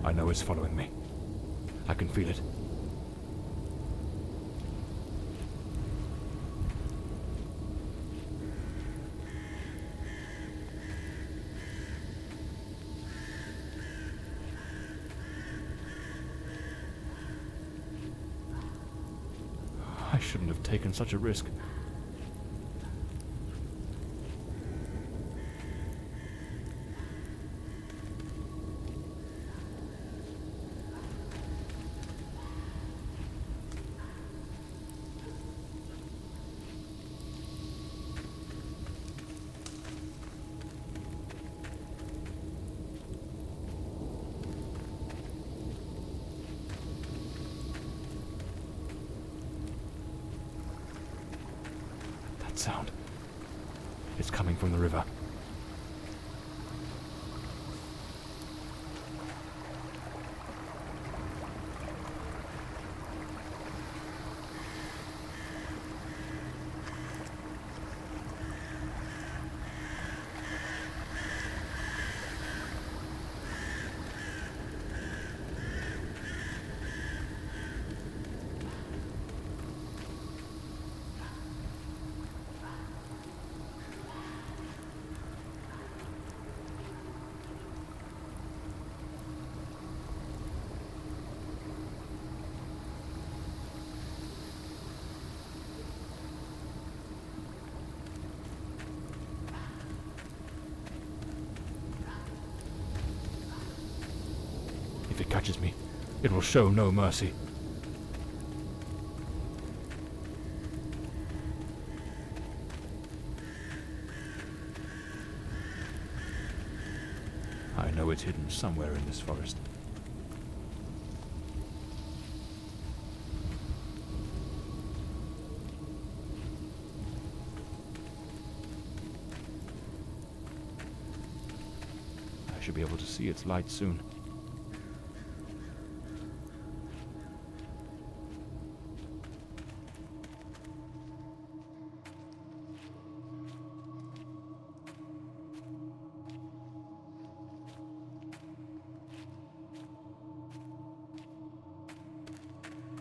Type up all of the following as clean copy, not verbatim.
I know it's following me. I can feel it. I shouldn't have taken such a risk. Sound. It's coming from the river. If it catches me, it will show no mercy. I know it's hidden somewhere in this forest. I should be able to see its light soon.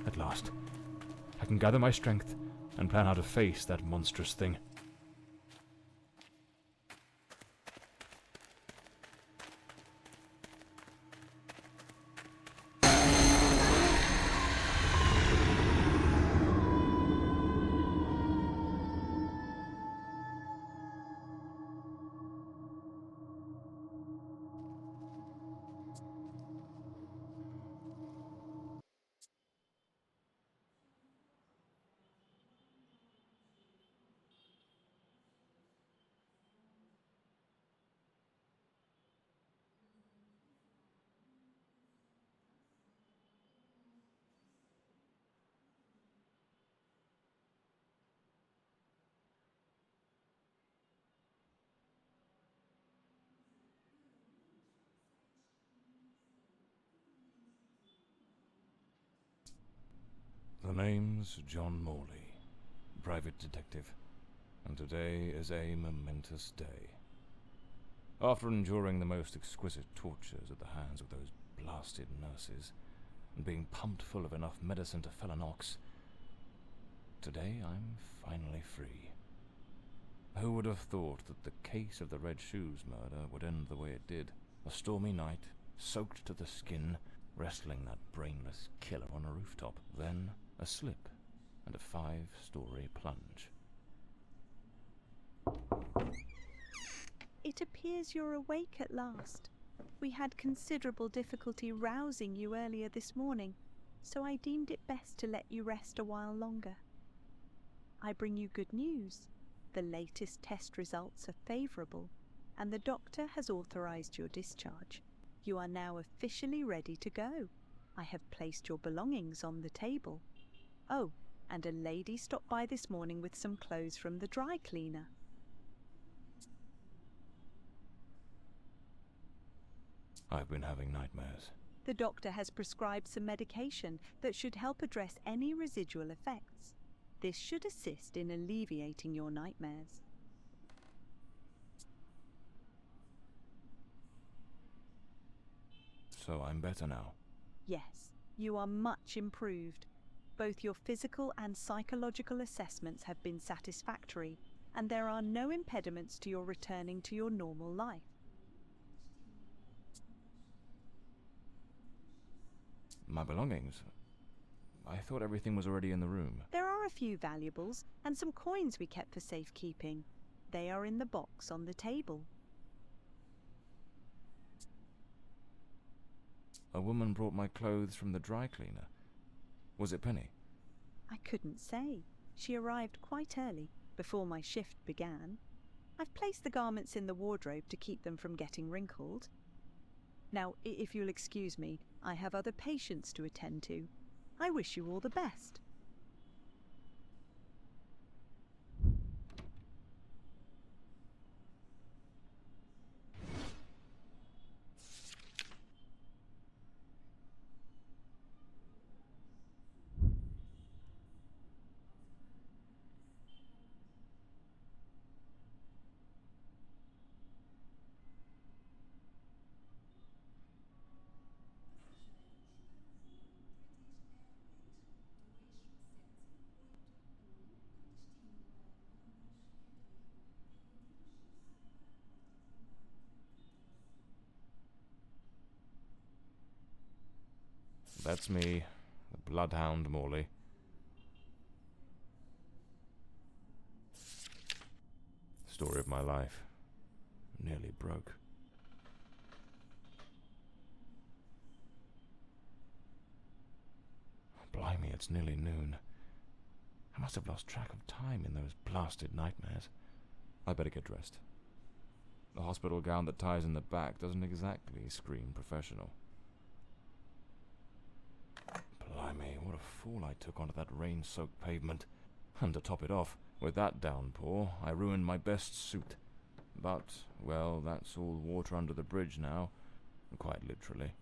At last, I can gather my strength and plan how to face that monstrous thing. The name's John Morley, private detective, and today is a momentous day. After enduring the most exquisite tortures at the hands of those blasted nurses, and being pumped full of enough medicine to fell an ox, today I'm finally free. Who would have thought that the case of the Red Shoes murder would end the way it did? A stormy night, soaked to the skin, wrestling that brainless killer on a rooftop. Then a slip and a 5-story plunge. It appears you're awake at last. We had considerable difficulty rousing you earlier this morning, so I deemed it best to let you rest a while longer. I bring you good news. The latest test results are favourable, and the doctor has authorised your discharge. You are now officially ready to go. I have placed your belongings on the table. Oh, and a lady stopped by this morning with some clothes from the dry cleaner. I've been having nightmares. The doctor has prescribed some medication that should help address any residual effects. This should assist in alleviating your nightmares. So I'm better now. Yes, you are much improved. Both your physical and psychological assessments have been satisfactory, and there are no impediments to your returning to your normal life. My belongings? I thought everything was already in the room. There are a few valuables and some coins we kept for safekeeping. They are in the box on the table. A woman brought my clothes from the dry cleaner. Was it Penny? I couldn't say. She arrived quite early, before my shift began. I've placed the garments in the wardrobe to keep them from getting wrinkled. Now, if you'll excuse me, I have other patients to attend to. I wish you all the best. That's me, the bloodhound Morley. Story of my life. Nearly broke. Blimey, it's nearly noon. I must have lost track of time in those blasted nightmares. I better get dressed. The hospital gown that ties in the back doesn't exactly scream professional. Blimey, what a fool I took onto that rain-soaked pavement. And to top it off, with that downpour, I ruined my best suit. But, well, that's all water under the bridge now, quite literally.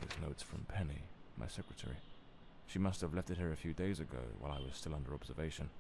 This note's from Penny, my secretary. She must have left it here a few days ago while I was still under observation.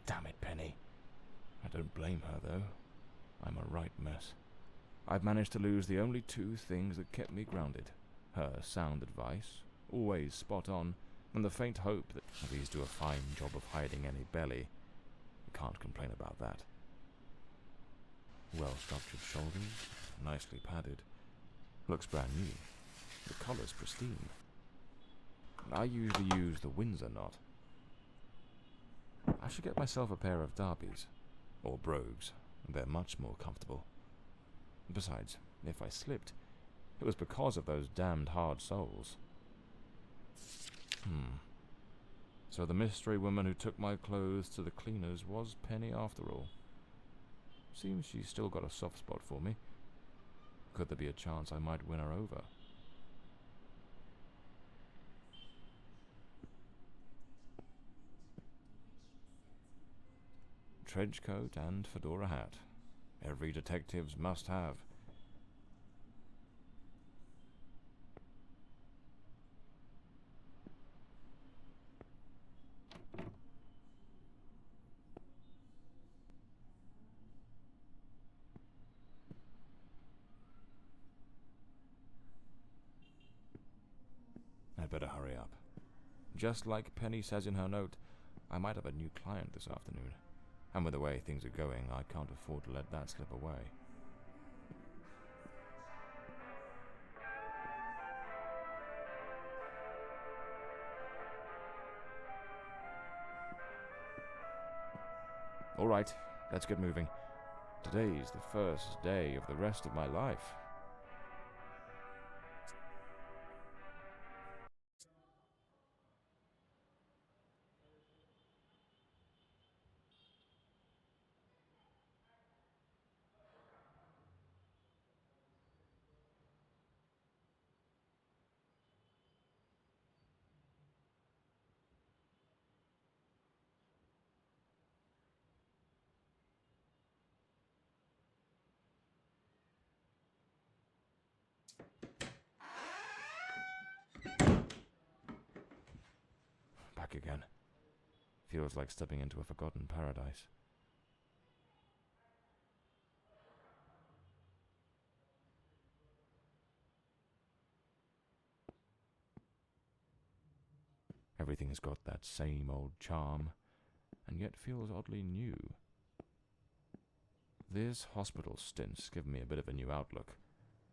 Damn it, Penny. I don't blame her, though. I'm a right mess. I've managed to lose the only two things that kept me grounded. Her sound advice, always spot on, and the faint hope that these do a fine job of hiding any belly. Can't complain about that. Well-structured shoulders, nicely padded. Looks brand new. The collar's pristine. I usually use the Windsor knot. I should get myself a pair of derbies, or brogues. They're much more comfortable. Besides, if I slipped, it was because of those damned hard soles. So the mystery woman who took my clothes to the cleaners was Penny after all. Seems she's still got a soft spot for me. Could there be a chance I might win her over? Trench coat and fedora hat. Every detective's must have. better hurry up. Just like Penny says in her note, I might have a new client this afternoon, and with the way things are going, I can't afford to let that slip away. All right, let's get moving. Today's the first day of the rest of my life. Back again. Feels like stepping into a forgotten paradise. Everything's got that same old charm, and yet feels oddly new. This hospital stint's given me a bit of a new outlook.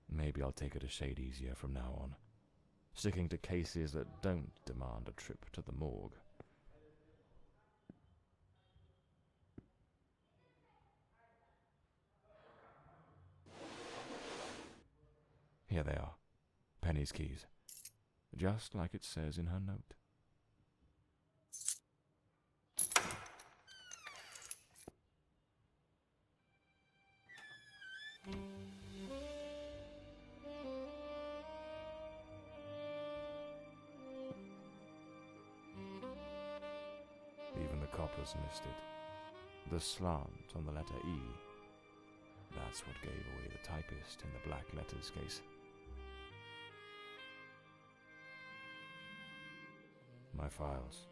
Maybe I'll take it a shade easier from now on, sticking to cases that don't demand a trip to the morgue. Here they are, Penny's keys, just like it says in her note. Even the coppers missed it. The slant on the letter E. That's what gave away the typist in the black letters case. My files.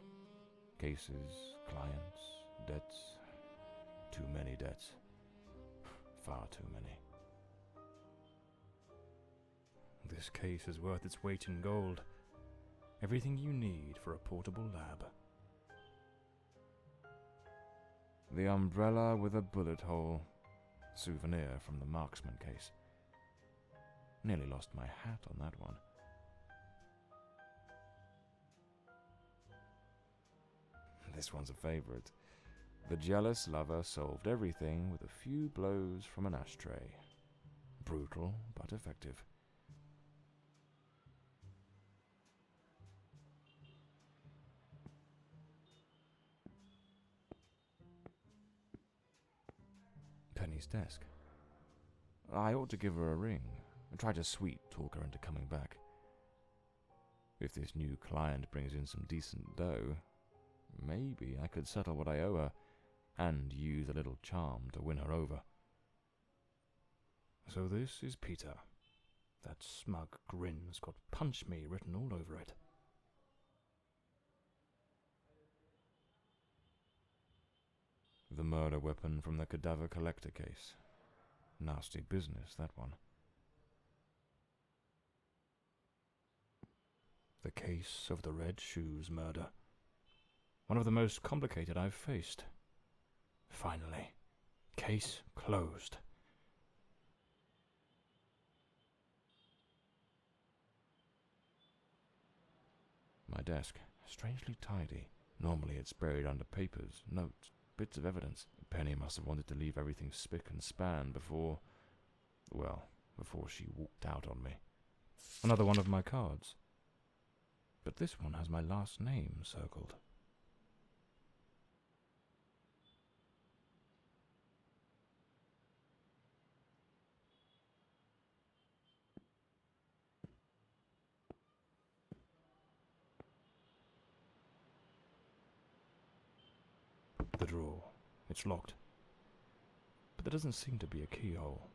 Cases, clients, debts. Too many debts. Far too many. This case is worth its weight in gold. Everything you need for a portable lab. The umbrella with a bullet hole. Souvenir from the marksman case. Nearly lost my hat on that one. This one's a favorite. The jealous lover solved everything with a few blows from an ashtray. Brutal, but effective. Penny's desk. I ought to give her a ring and try to sweet talk her into coming back. If this new client brings in some decent dough, maybe I could settle what I owe her and use a little charm to win her over. So this is Peter. That smug grin's got "Punch Me" written all over it. The murder weapon from the cadaver collector case. Nasty business, that one. The case of the Red Shoes murder. One of the most complicated I've faced. Finally. Case closed. My desk, strangely tidy. Normally it's buried under papers, notes, bits of evidence. Penny must have wanted to leave everything spick and span before she walked out on me. Another one of my cards. But this one has my last name circled. The drawer. It's locked. But there doesn't seem to be a keyhole.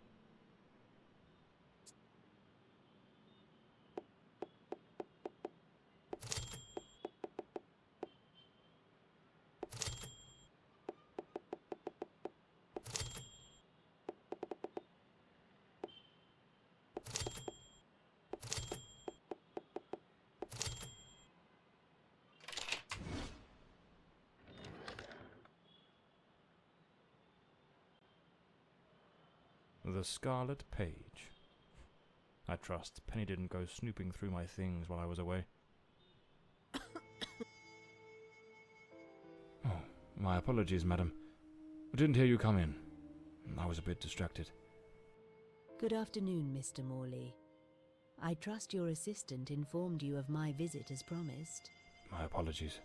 the Scarlet Page. I trust Penny didn't go snooping through my things while I was away. Oh, my apologies, madam. I didn't hear you come in. I was a bit distracted. Good afternoon, Mr. Morley. I trust your assistant informed you of my visit as promised. My apologies.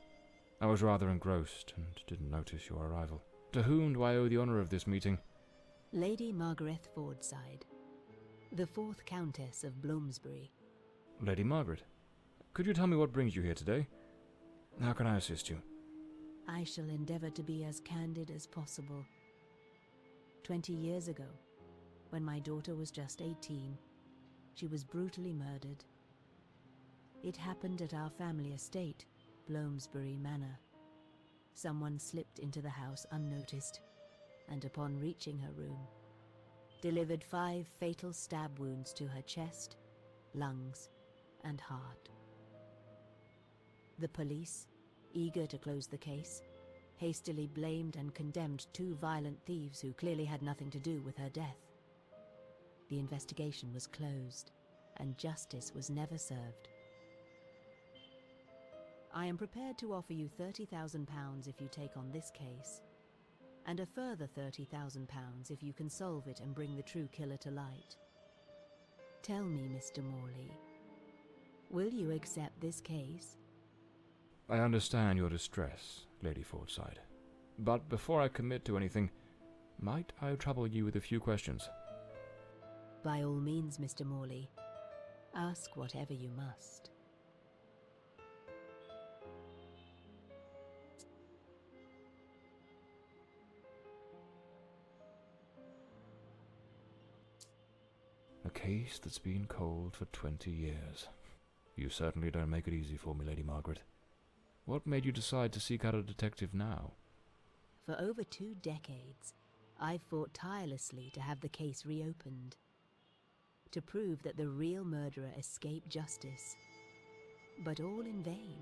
I was rather engrossed and didn't notice your arrival. To whom do I owe the honour of this meeting? Lady Margarette Fordside, the 4th Countess of Bloomsbury. Lady Margaret, could you tell me what brings you here today? How can I assist you? I shall endeavour to be as candid as possible. 20 years ago, when my daughter was just 18, she was brutally murdered. It happened at our family estate, Bloomsbury Manor. Someone slipped into the house unnoticed, and upon reaching her room, delivered 5 fatal stab wounds to her chest, lungs, and heart. The police, eager to close the case, hastily blamed and condemned 2 violent thieves who clearly had nothing to do with her death. The investigation was closed, and justice was never served. I am prepared to offer you £30,000 if you take on this case, and a further £30,000 if you can solve it and bring the true killer to light. Tell me, Mr. Morley, will you accept this case? I understand your distress, Lady Fordside. But before I commit to anything, might I trouble you with a few questions? By all means, Mr. Morley. Ask whatever you must. A case that's been cold for 20 years. You certainly don't make it easy for me, Lady Margaret. What made you decide to seek out a detective now? For over 2 decades, I've fought tirelessly to have the case reopened, to prove that the real murderer escaped justice, but all in vain.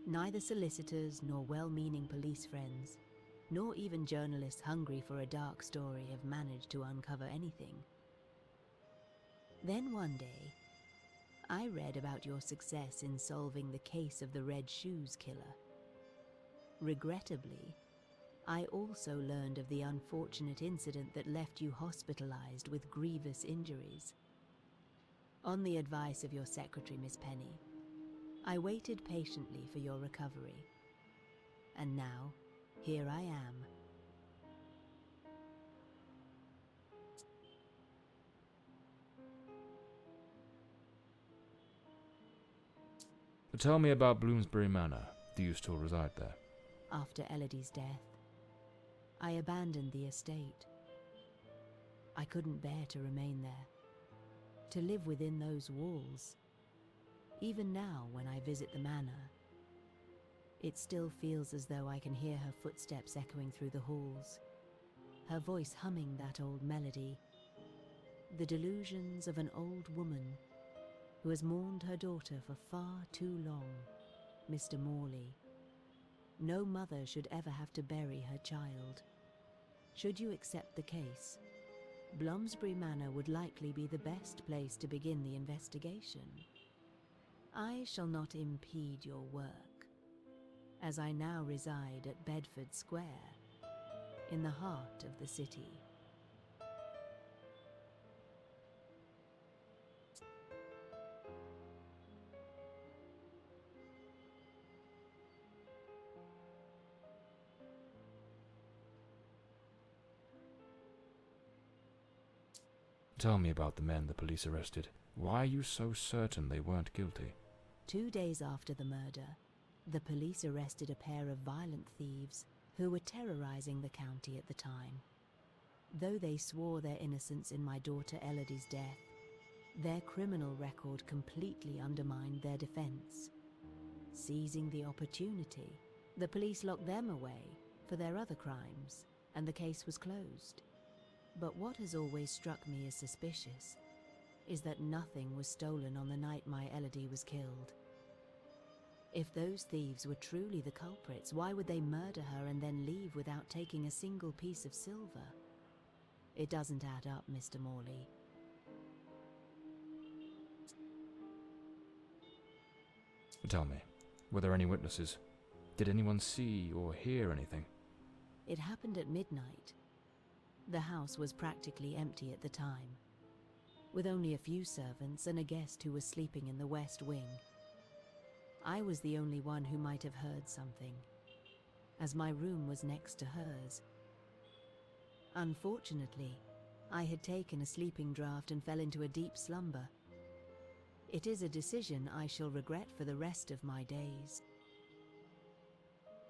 Neither solicitors nor well-meaning police friends, nor even journalists hungry for a dark story have managed to uncover anything. Then one day, I read about your success in solving the case of the Red Shoes killer. Regrettably, I also learned of the unfortunate incident that left you hospitalized with grievous injuries. On the advice of your secretary, Miss Penny, I waited patiently for your recovery. And now, here I am. Tell me about Bloomsbury Manor. Do you still reside there? After Elody's death, I abandoned the estate. I couldn't bear to remain there, to live within those walls. Even now, when I visit the manor, it still feels as though I can hear her footsteps echoing through the halls, her voice humming that old melody, the delusions of an old woman who has mourned her daughter for far too long, Mr. Morley. No mother should ever have to bury her child. Should you accept the case, Bloomsbury Manor would likely be the best place to begin the investigation. I shall not impede your work, as I now reside at Bedford Square, in the heart of the city. Tell me about the men the police arrested. Why are you so certain they weren't guilty? 2 days after the murder, the police arrested a pair of violent thieves who were terrorizing the county at the time. Though they swore their innocence in my daughter Elody's death, their criminal record completely undermined their defense. Seizing the opportunity, the police locked them away for their other crimes, and the case was closed. But what has always struck me as suspicious is that nothing was stolen on the night my Elody was killed. If those thieves were truly the culprits, why would they murder her and then leave without taking a single piece of silver? It doesn't add up, Mr. Morley. Tell me, were there any witnesses? Did anyone see or hear anything? It happened at midnight. The house was practically empty at the time, with only a few servants and a guest who was sleeping in the west wing. I was the only one who might have heard something, as my room was next to hers. Unfortunately, I had taken a sleeping draught and fell into a deep slumber. It is a decision I shall regret for the rest of my days.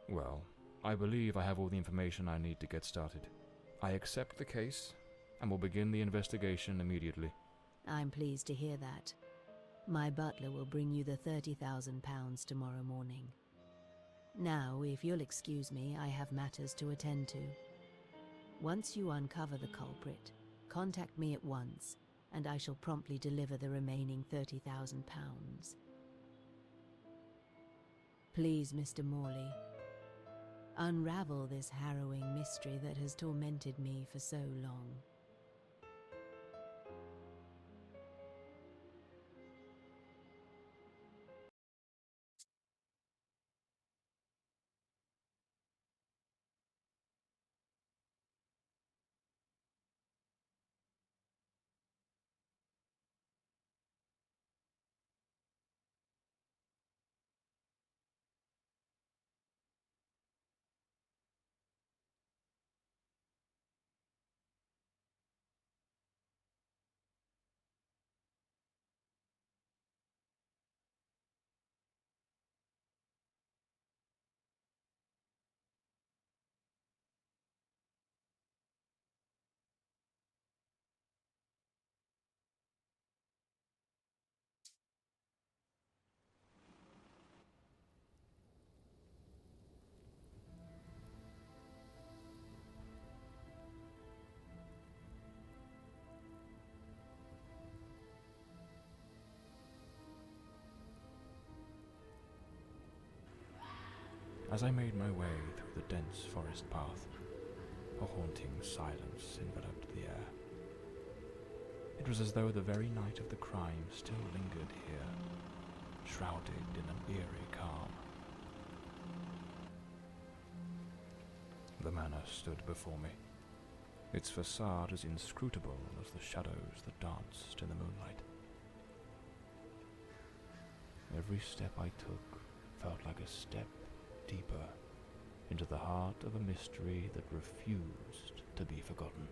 Well, I believe I have all the information I need to get started. I accept the case, and will begin the investigation immediately. I'm pleased to hear that. My butler will bring you the £30,000 tomorrow morning. Now, if you'll excuse me, I have matters to attend to. Once you uncover the culprit, contact me at once, and I shall promptly deliver the remaining £30,000. Please, Mr. Morley, unravel this harrowing mystery that has tormented me for so long. As I made my way through the dense forest path, a haunting silence enveloped the air. It was as though the very night of the crime still lingered here, shrouded in an eerie calm. The manor stood before me, its facade as inscrutable as the shadows that danced in the moonlight. Every step I took felt like a step deeper into the heart of a mystery that refused to be forgotten.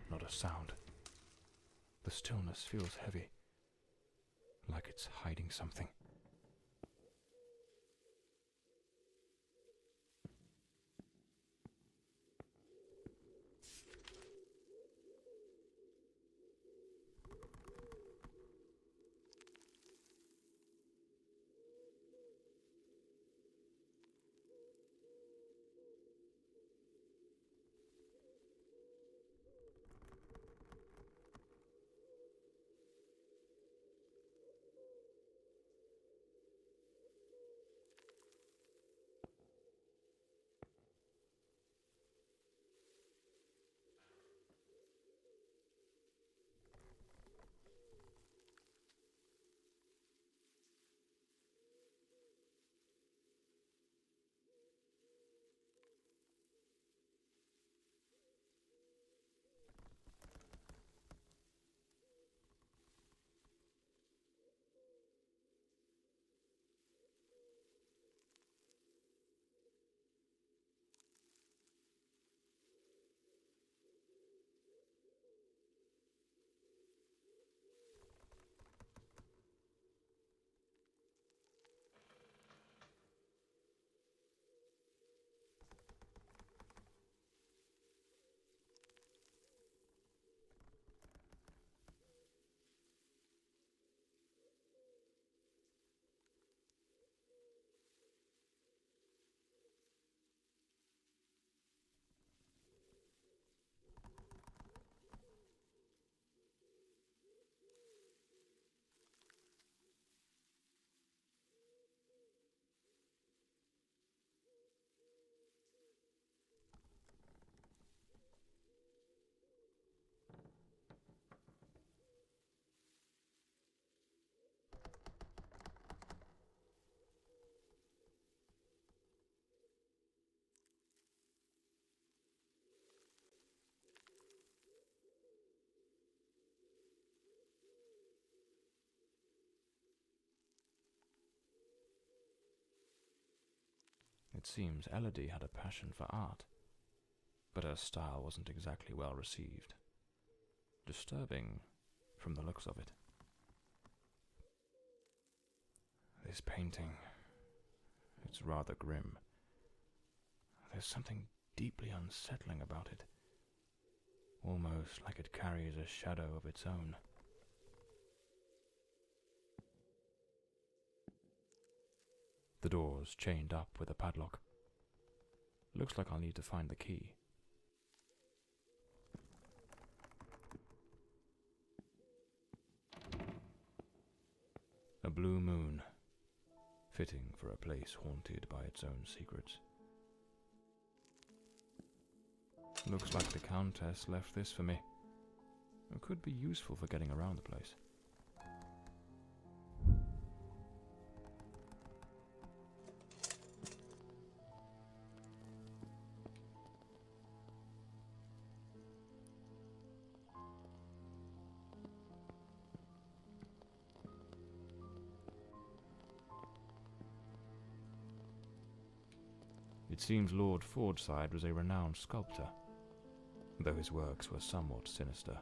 Not a sound. The stillness feels heavy, like it's hiding something. It seems Elody had a passion for art, but her style wasn't exactly well received. Disturbing from the looks of it. This painting, it's rather grim. There's something deeply unsettling about it, almost like it carries a shadow of its own. The door's chained up with a padlock. Looks like I'll need to find the key. A blue moon, fitting for a place haunted by its own secrets. Looks like the Countess left this for me. It could be useful for getting around the place. It seems Lord Fordside was a renowned sculptor, though his works were somewhat sinister.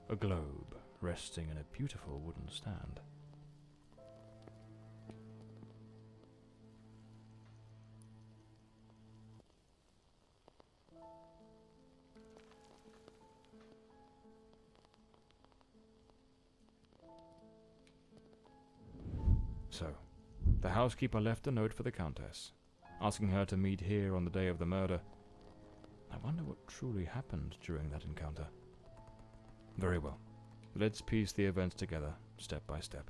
A globe resting in a beautiful wooden stand. So, the housekeeper left a note for the Countess, asking her to meet here on the day of the murder. I wonder what truly happened during that encounter. Very well. Let's piece the events together, step by step.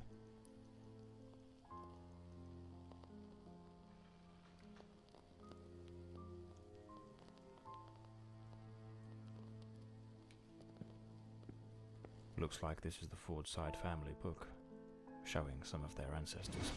Looks like this is the Fordside family book, showing some of their ancestors.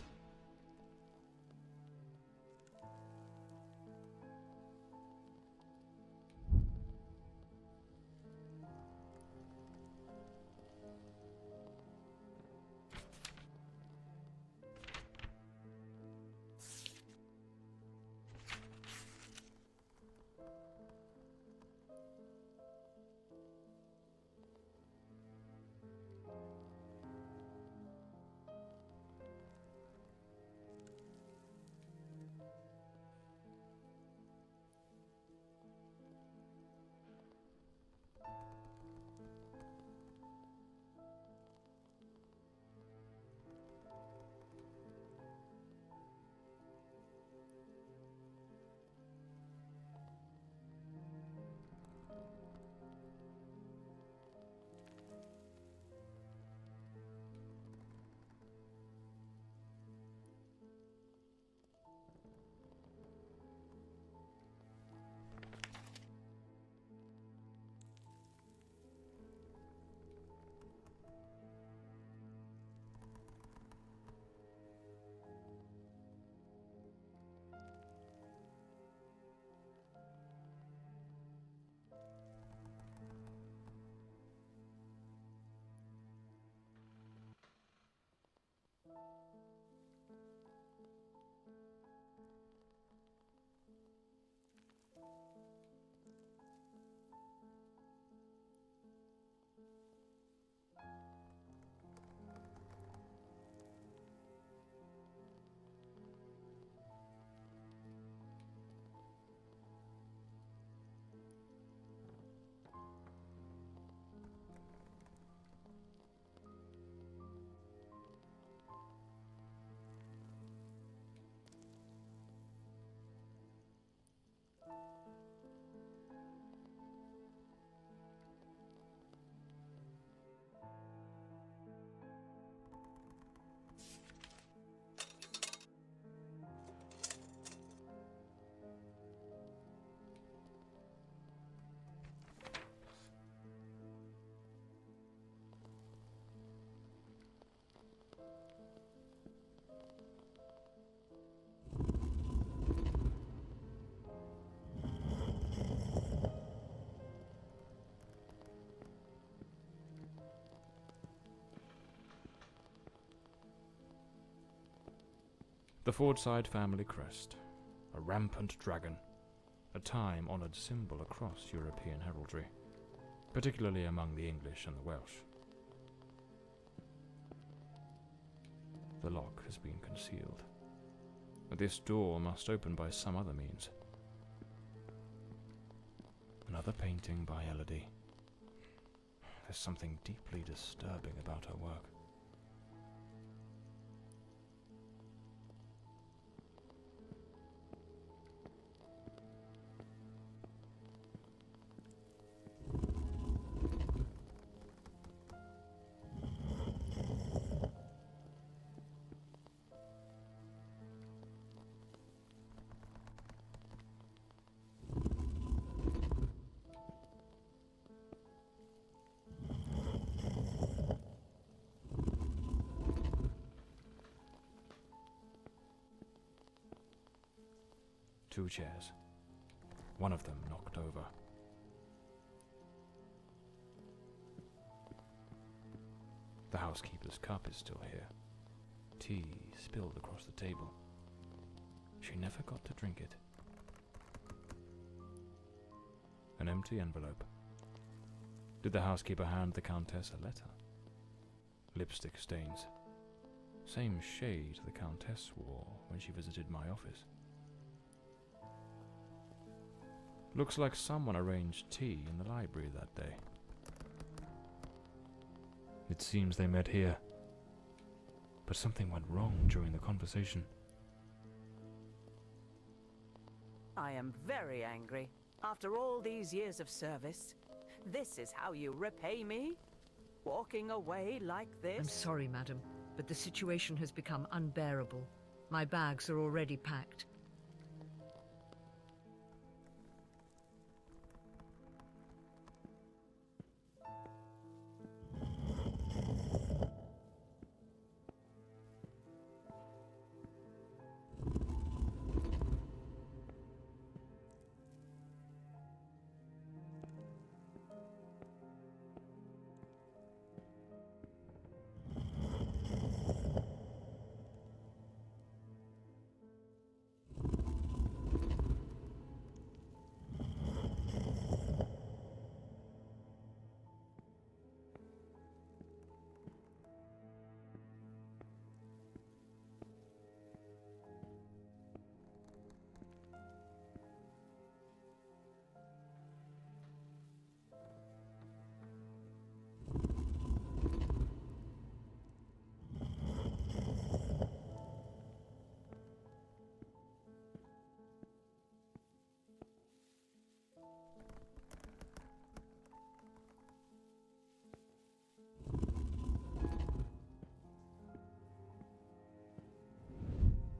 The Fordside family crest, a rampant dragon, a time-honoured symbol across European heraldry, particularly among the English and the Welsh. The lock has been concealed, but this door must open by some other means. Another painting by Elody. There's something deeply disturbing about her work. Two chairs, one of them knocked over. The housekeeper's cup is still here. Tea spilled across the table. She never got to drink it. An empty envelope. Did the housekeeper hand the Countess a letter? Lipstick stains. Same shade the Countess wore when she visited my office. Looks like someone arranged tea in the library that day. It seems they met here. But something went wrong during the conversation. I am very angry. After all these years of service, this is how you repay me? Walking away like this? I'm sorry, madam, but the situation has become unbearable. My bags are already packed.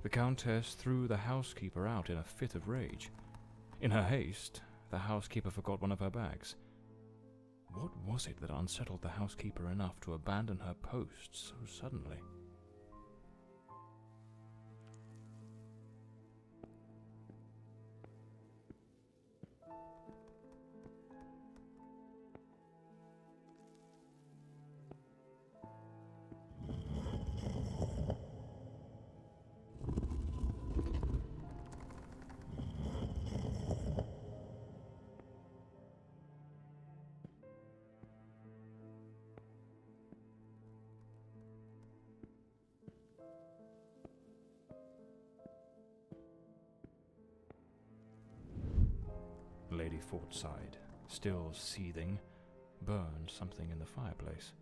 The Countess threw the housekeeper out in a fit of rage. In her haste, the housekeeper forgot one of her bags. What was it that unsettled the housekeeper enough to abandon her post so suddenly? Lady Fordside, still seething, burned something in the fireplace.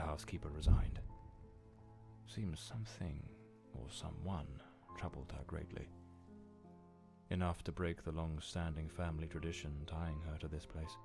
The housekeeper resigned. Seems something, or someone, troubled her greatly. Enough to break the long-standing family tradition tying her to this place.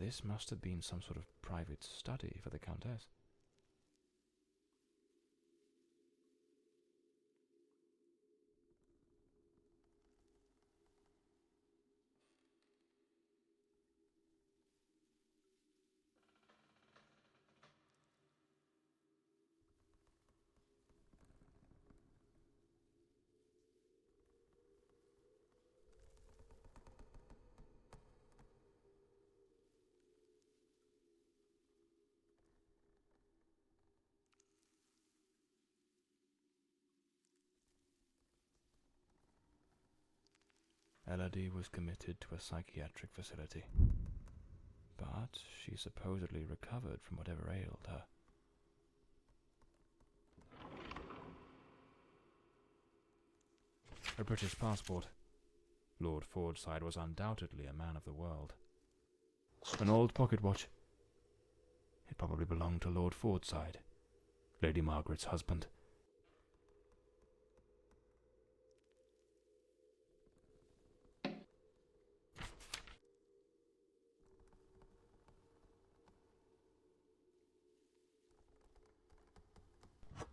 This must have been some sort of private study for the Countess. Elody was committed to a psychiatric facility. but she supposedly recovered from whatever ailed her. A British passport. Lord Fordside was undoubtedly a man of the world. An old pocket watch. It probably belonged to Lord Fordside, Lady Margaret's husband.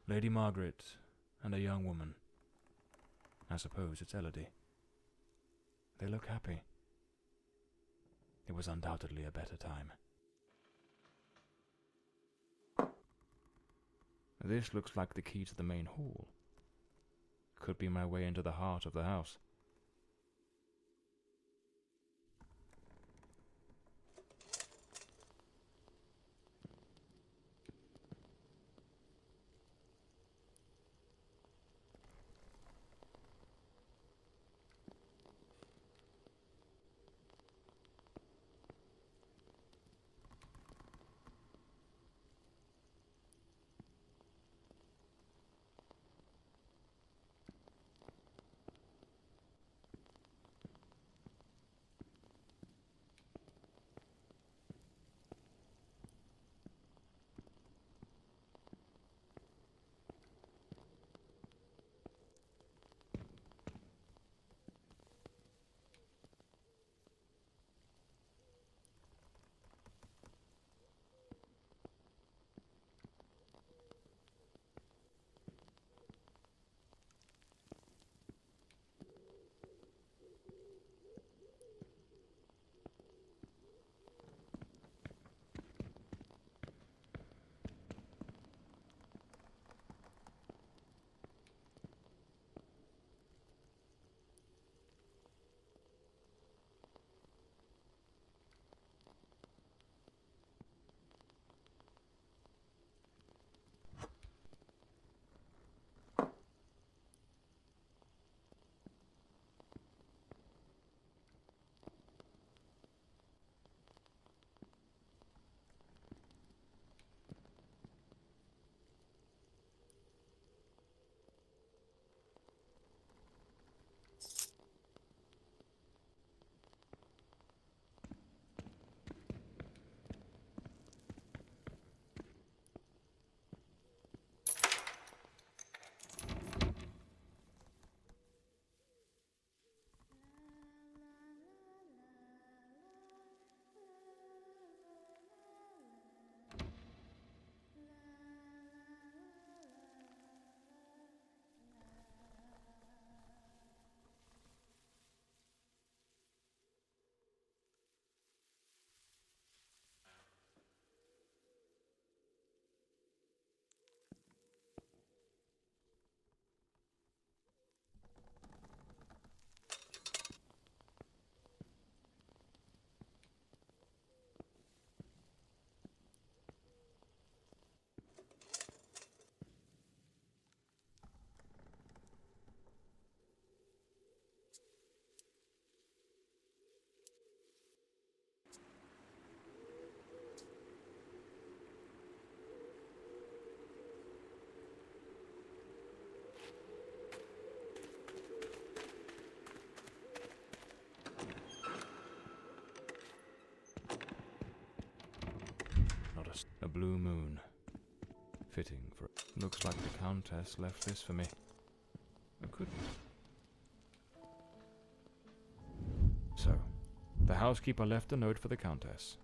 Lady Margaret and a young woman. I suppose it's Elody. They look happy. It was undoubtedly a better time. This looks like the key to the main hall. Could be my way into the heart of the house. A blue moon. Fitting for... Looks like the Countess left this for me. I couldn't. So, the housekeeper left a note for the Countess,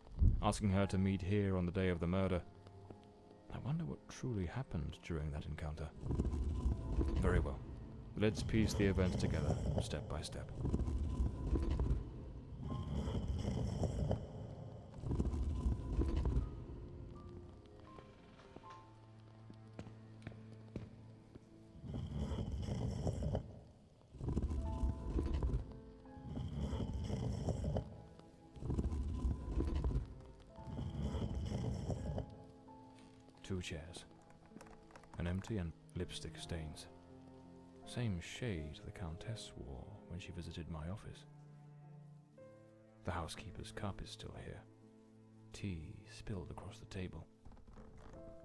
asking her to meet here on the day of the murder. I wonder what truly happened during that encounter. Very well. Let's piece the events together, step by step. Two chairs. An empty and lipstick stains. Same shade the Countess wore when she visited my office. The housekeeper's cup is still here. tea spilled across the table.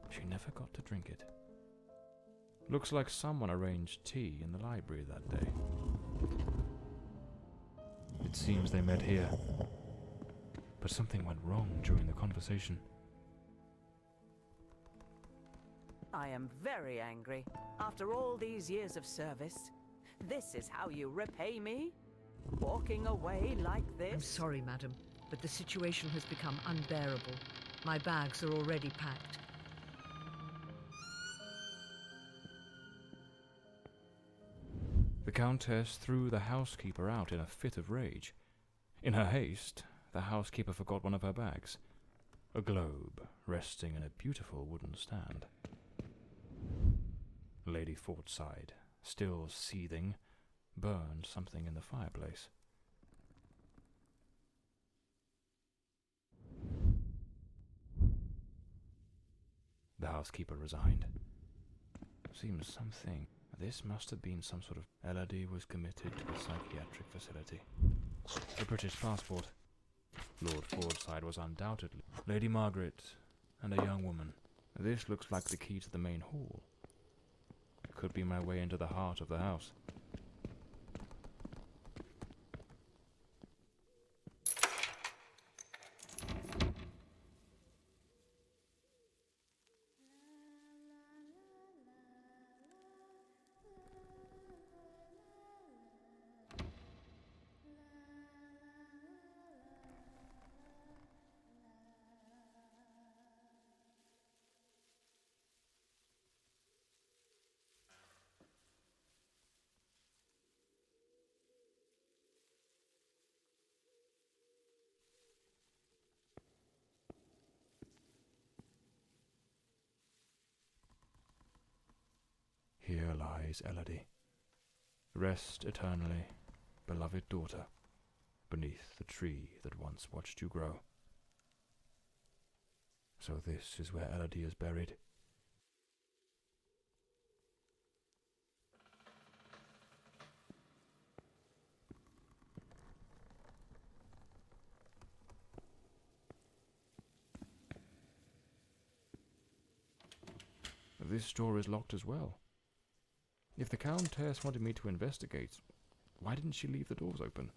She never got to drink it. Looks like someone arranged tea in the library that day. It seems they met here, but something went wrong during the conversation. I am very angry. After all these years of service, this is how you repay me? Walking away like this? I'm sorry, madam, but the situation has become unbearable. My bags are already packed. The Countess threw the housekeeper out in a fit of rage. In her haste, the housekeeper forgot one of her bags, a globe resting in a beautiful wooden stand. Lady Fordside, still seething, burned something in the fireplace. The housekeeper resigned. Seems something. This must have been some sort of... Elody was committed to a psychiatric facility. A British passport. Lord Fordside was undoubtedly Lady Margaret and a young woman. This looks like the key to the main hall. It could be my way into the heart of the house. Here lies Elody. Rest eternally, beloved daughter, beneath the tree that once watched you grow. So this is where Elody is buried. This door is locked as well. If the Countess wanted me to investigate, why didn't she leave the doors open?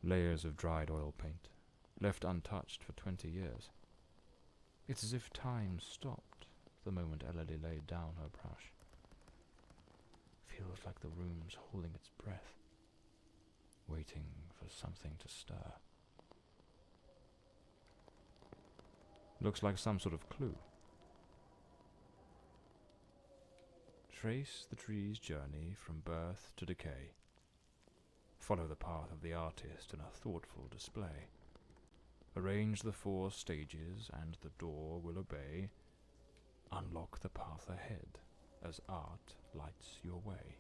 Layers of dried oil paint, left untouched for 20 years. It's as if time stopped the moment Elody laid down her brush. Feels like the room's holding its breath, waiting for something to stir. Looks like some sort of clue. Trace the tree's journey from birth to decay. Follow the path of the artist in a thoughtful display. Arrange the 4 stages and the door will obey. Unlock the path ahead as art lights your way.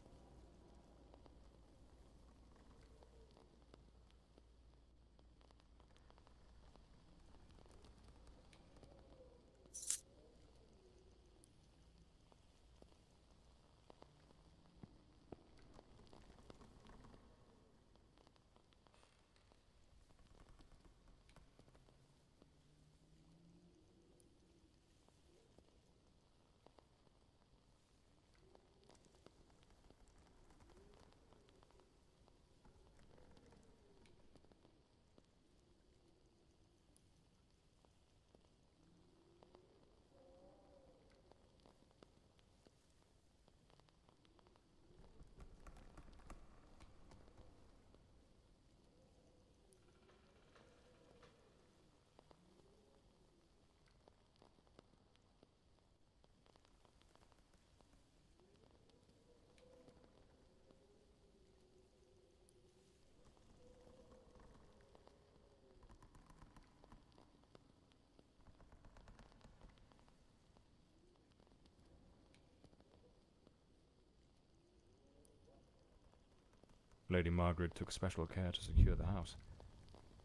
Lady Margaret took special care to secure the house,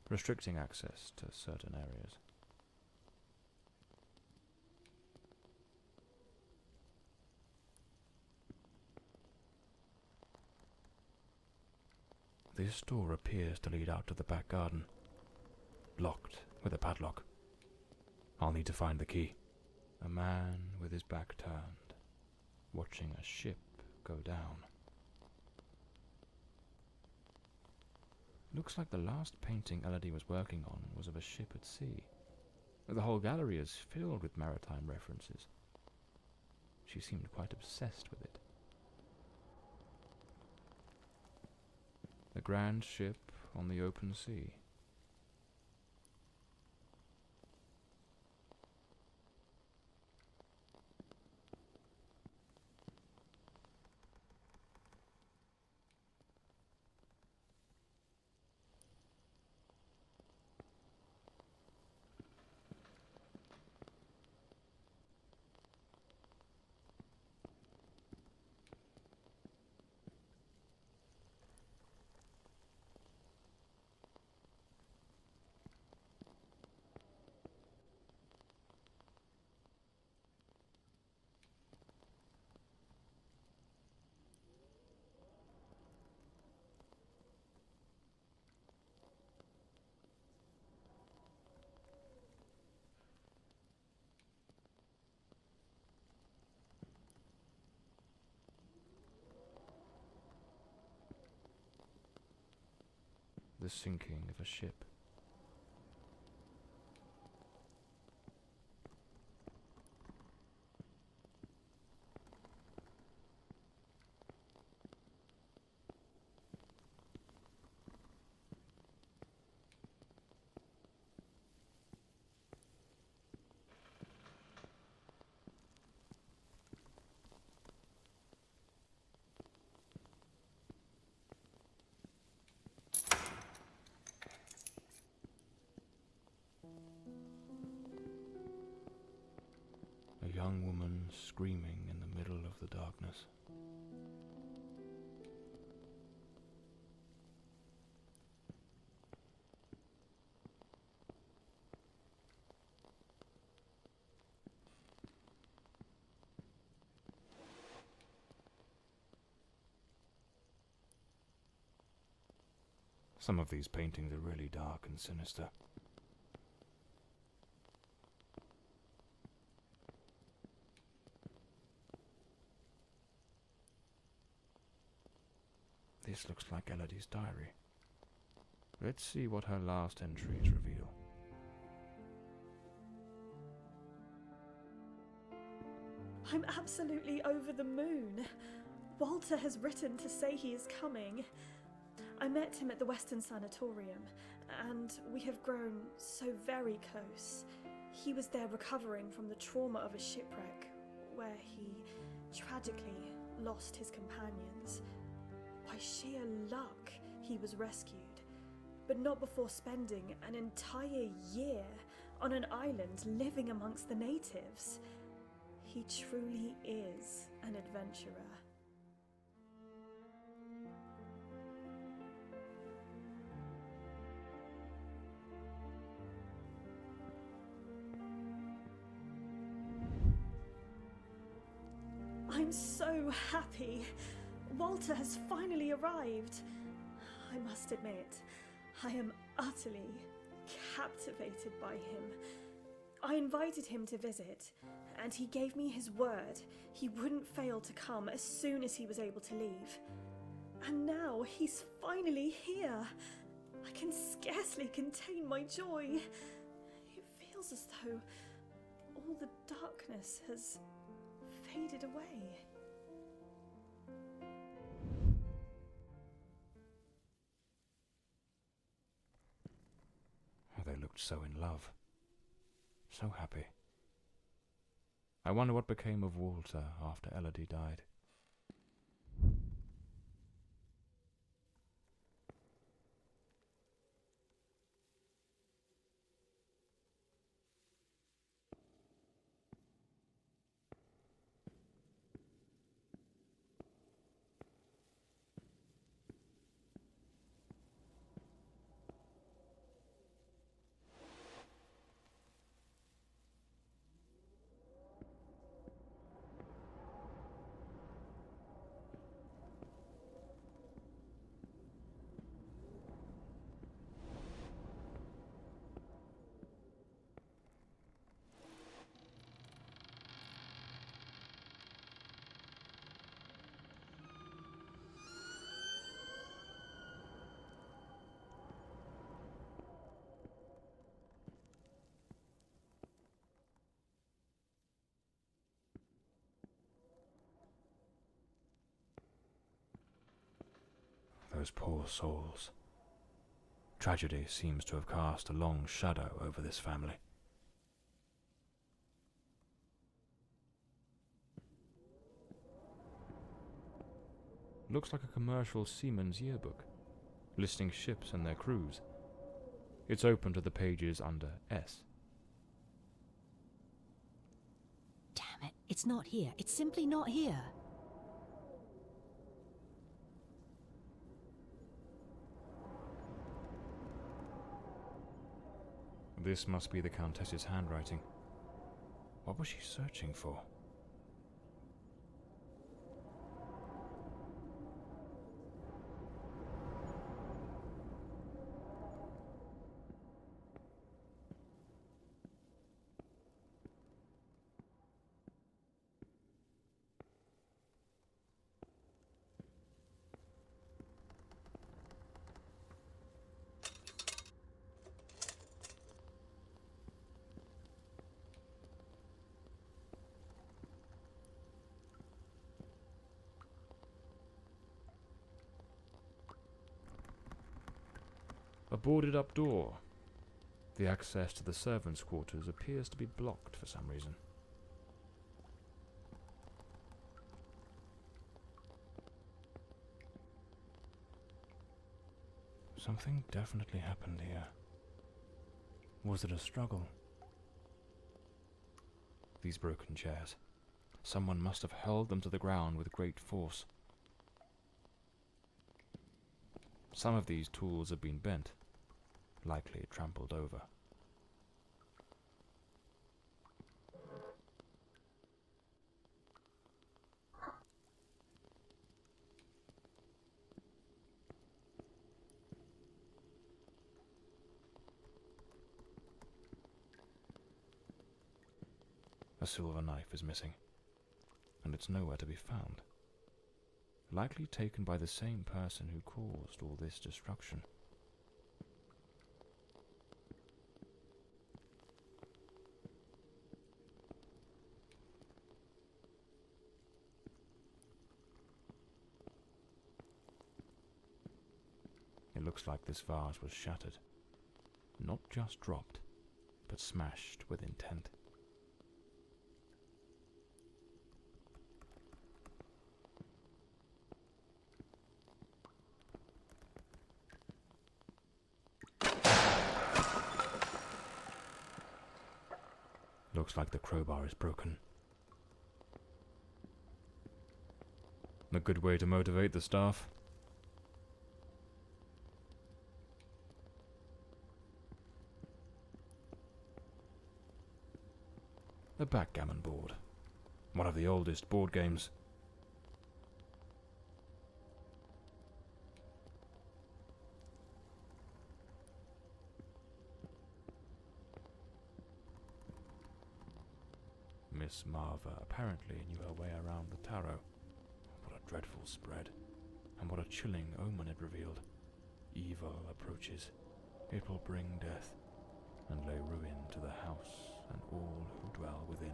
restricting access to certain areas. This door appears to lead out to the back garden. Locked with a padlock. I'll need to find the key. A man with his back turned, watching a ship go down. Looks like the last painting Elody was working on was of a ship at sea. The whole gallery is filled with maritime references. She seemed quite obsessed with it. A grand ship on the open sea. The sinking of a ship. A young woman screaming in the middle of the darkness. Some of these paintings are really dark and sinister. This looks like Elody's diary. Let's see what her last entries reveal. I'm absolutely over the moon. Walter has written to say he is coming. I met him at the Western Sanatorium, and we have grown so very close. He was there recovering from the trauma of a shipwreck, where he tragically lost his companions. By sheer luck, he was rescued, but not before spending an entire year on an island living amongst the natives. He truly is an adventurer. I'm so happy. Walter has finally arrived. I must admit, I am utterly captivated by him. I invited him to visit, and he gave me his word he wouldn't fail to come as soon as he was able to leave. And now he's finally here. I can scarcely contain my joy. It feels as though all the darkness has faded away. They looked so in love. So happy. I wonder what became of Walter after Elody died. those poor souls. Tragedy seems to have cast a long shadow over this family. Looks like a commercial seaman's yearbook, listing ships and their crews. It's open to the pages under S. Damn it, it's not here. It's simply not here. This must be the Countess's handwriting. What was she searching for? A boarded-up door. The access to the servants' quarters appears to be blocked for some reason. Something definitely happened here. Was it a struggle? These broken chairs. Someone must have held them to the ground with great force. Some of these tools have been bent, likely trampled over. A silver knife is missing, and it's nowhere to be found. Likely taken by the same person who caused all this destruction. It looks like this vase was shattered. Not just dropped, but smashed with intent. Looks like the crowbar is broken. A good way to motivate the staff. A backgammon board. One of the oldest board games. Miss Marva apparently knew her way around the tarot. What a dreadful spread, and what a chilling omen it revealed. Evil approaches. It will bring death, and lay ruin to the house and all who dwell within.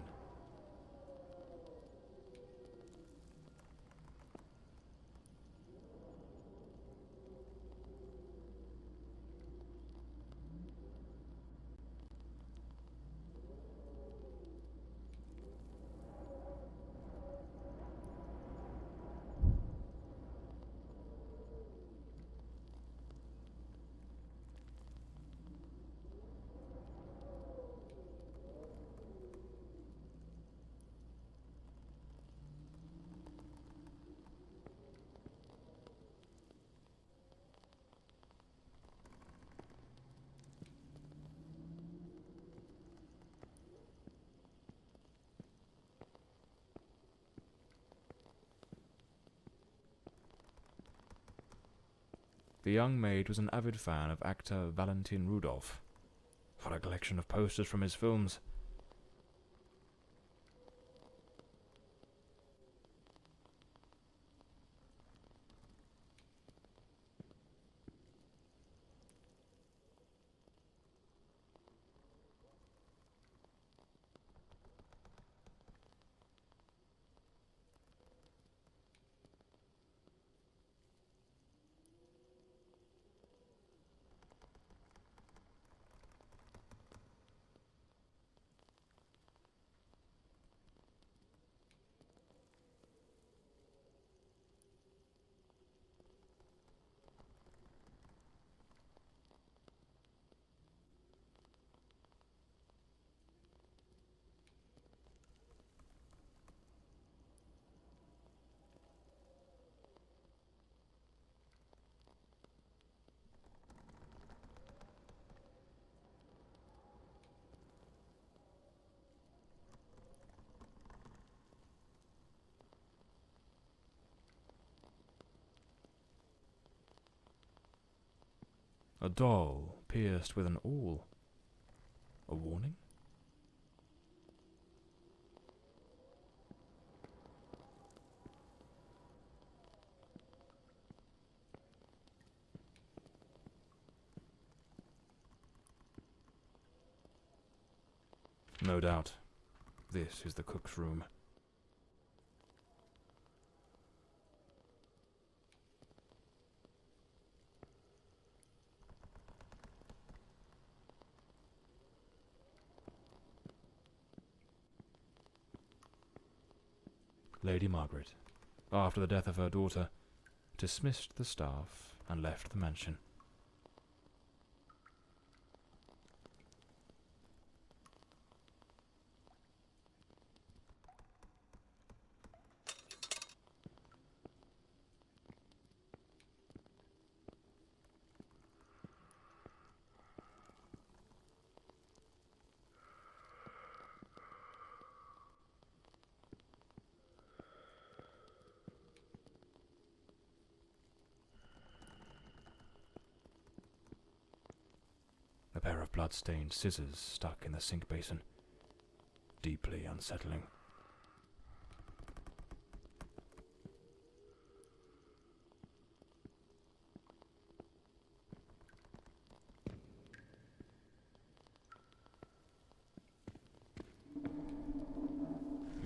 The young maid was an avid fan of actor Valentin Rudolph. What a collection of posters from his films. A doll pierced with an awl. A warning? No doubt. This is the cook's room. Lady Margaret, after the death of her daughter, dismissed the staff and left the mansion. A pair of blood-stained scissors stuck in the sink basin. Deeply unsettling.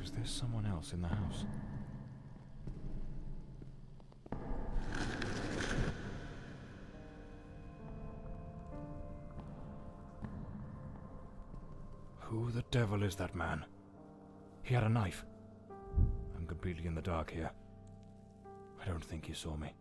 Is there someone else in the house? Who the devil is that man? He had a knife. I'm completely in the dark here. I don't think he saw me.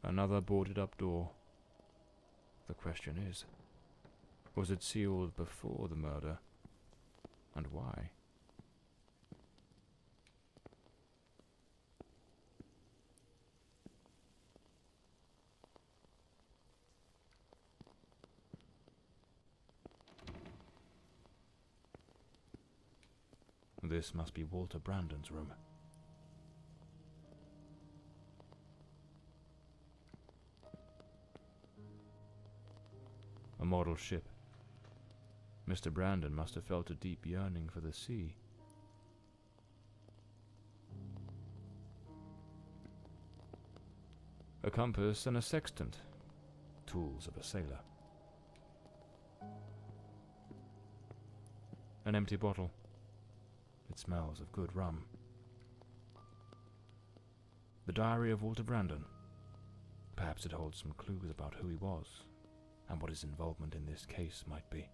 Another boarded-up door. The question is, was it sealed before the murder? And why? This must be Walter Brandon's room. A model ship. Mr. Brandon must have felt a deep yearning for the sea. A compass and a sextant. Tools of a sailor. An empty bottle. It smells of good rum. The diary of Walter Brandon. Perhaps it holds some clues about who he was, and what his involvement in this case might be.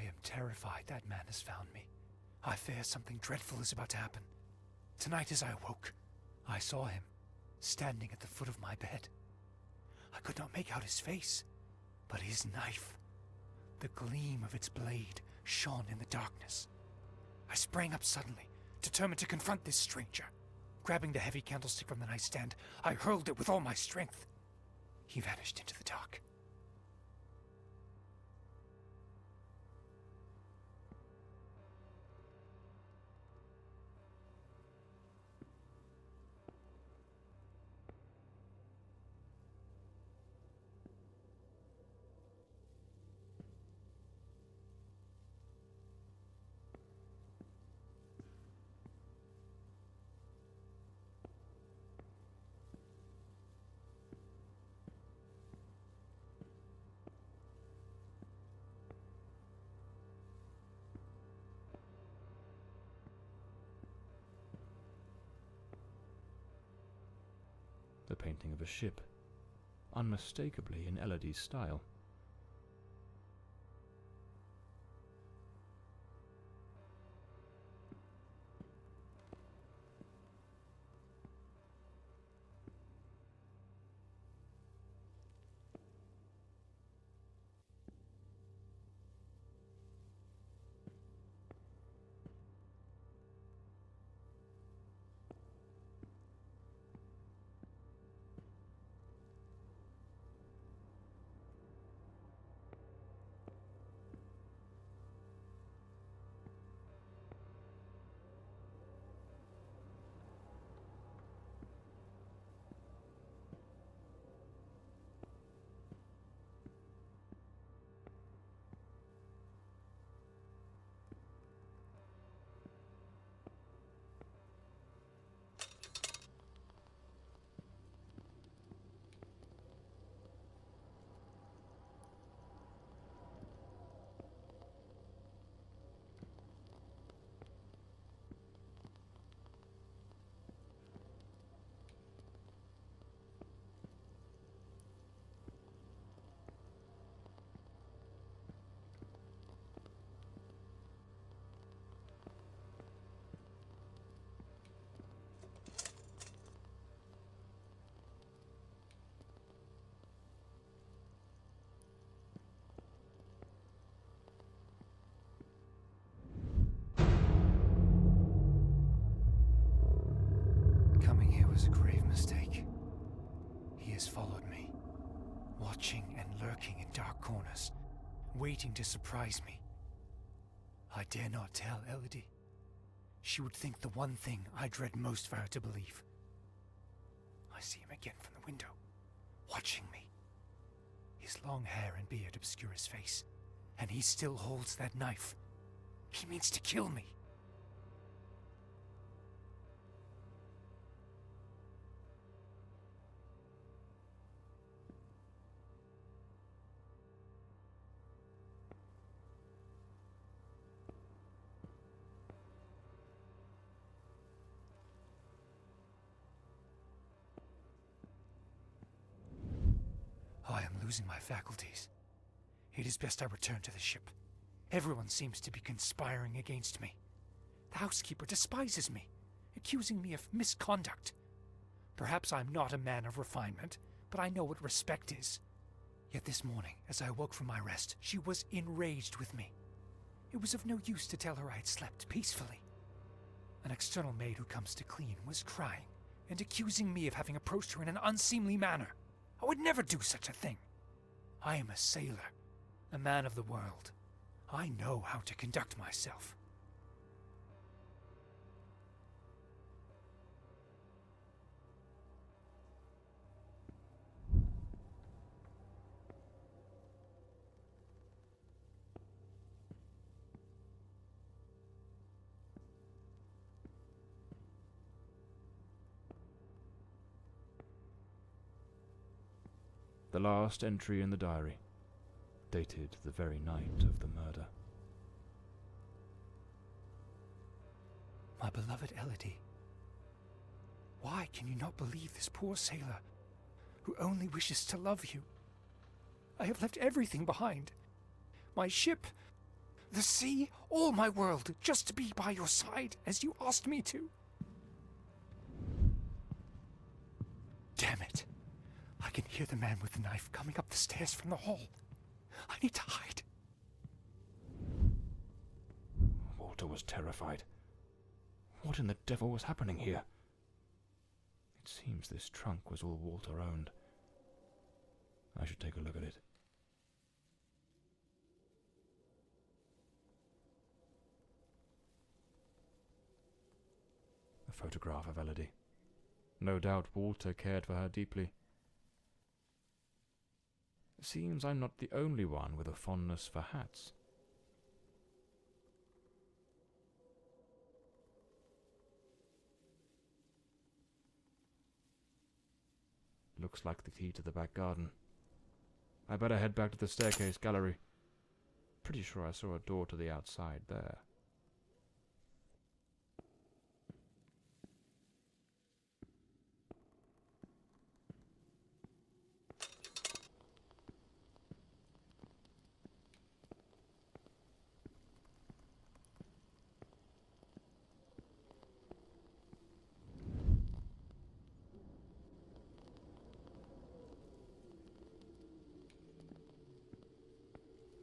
am terrified that man has found me. I fear something dreadful is about to happen. Tonight as I awoke, I saw him, standing at the foot of my bed. I could not make out his face, but his knife, the gleam of its blade, shone in the darkness. I sprang up suddenly, determined to confront this stranger. Grabbing the heavy candlestick from the nightstand, I hurled it with all my strength. He vanished into the dark. The painting of a ship, unmistakably in Elody's style. Coming here was a grave mistake. He has followed me, watching and lurking in dark corners, waiting to surprise me. I dare not tell Elody. She would think the one thing I dread most for her to believe. I see him again from the window, watching me. His long hair and beard obscure his face, and he still holds that knife. He means to kill me. I am losing my faculties. It is best I return to the ship. Everyone seems to be conspiring against me. The housekeeper despises me, accusing me of misconduct. Perhaps I'm not a man of refinement, but I know what respect is. Yet this morning, as I awoke from my rest, she was enraged with me. It was of no use to tell her I had slept peacefully. An external maid who comes to clean was crying and accusing me of having approached her in an unseemly manner. I would never do such a thing. I am a sailor, a man of the world. I know how to conduct myself. The last entry in the diary, dated the very night of the murder. My beloved Elody, why can you not believe this poor sailor who only wishes to love you? I have left everything behind. My ship, the sea, all my world, just to be by your side as you asked me to. Damn it. I can hear the man with the knife coming up the stairs from the hall. I need to hide. Walter was terrified. What in the devil was happening here? It seems this trunk was all Walter owned. I should take a look at it. A photograph of Elody. No doubt Walter cared for her deeply. Seems I'm not the only one with a fondness for hats. Looks like the key to the back garden. I better head back to the staircase gallery. Pretty sure I saw a door to the outside there.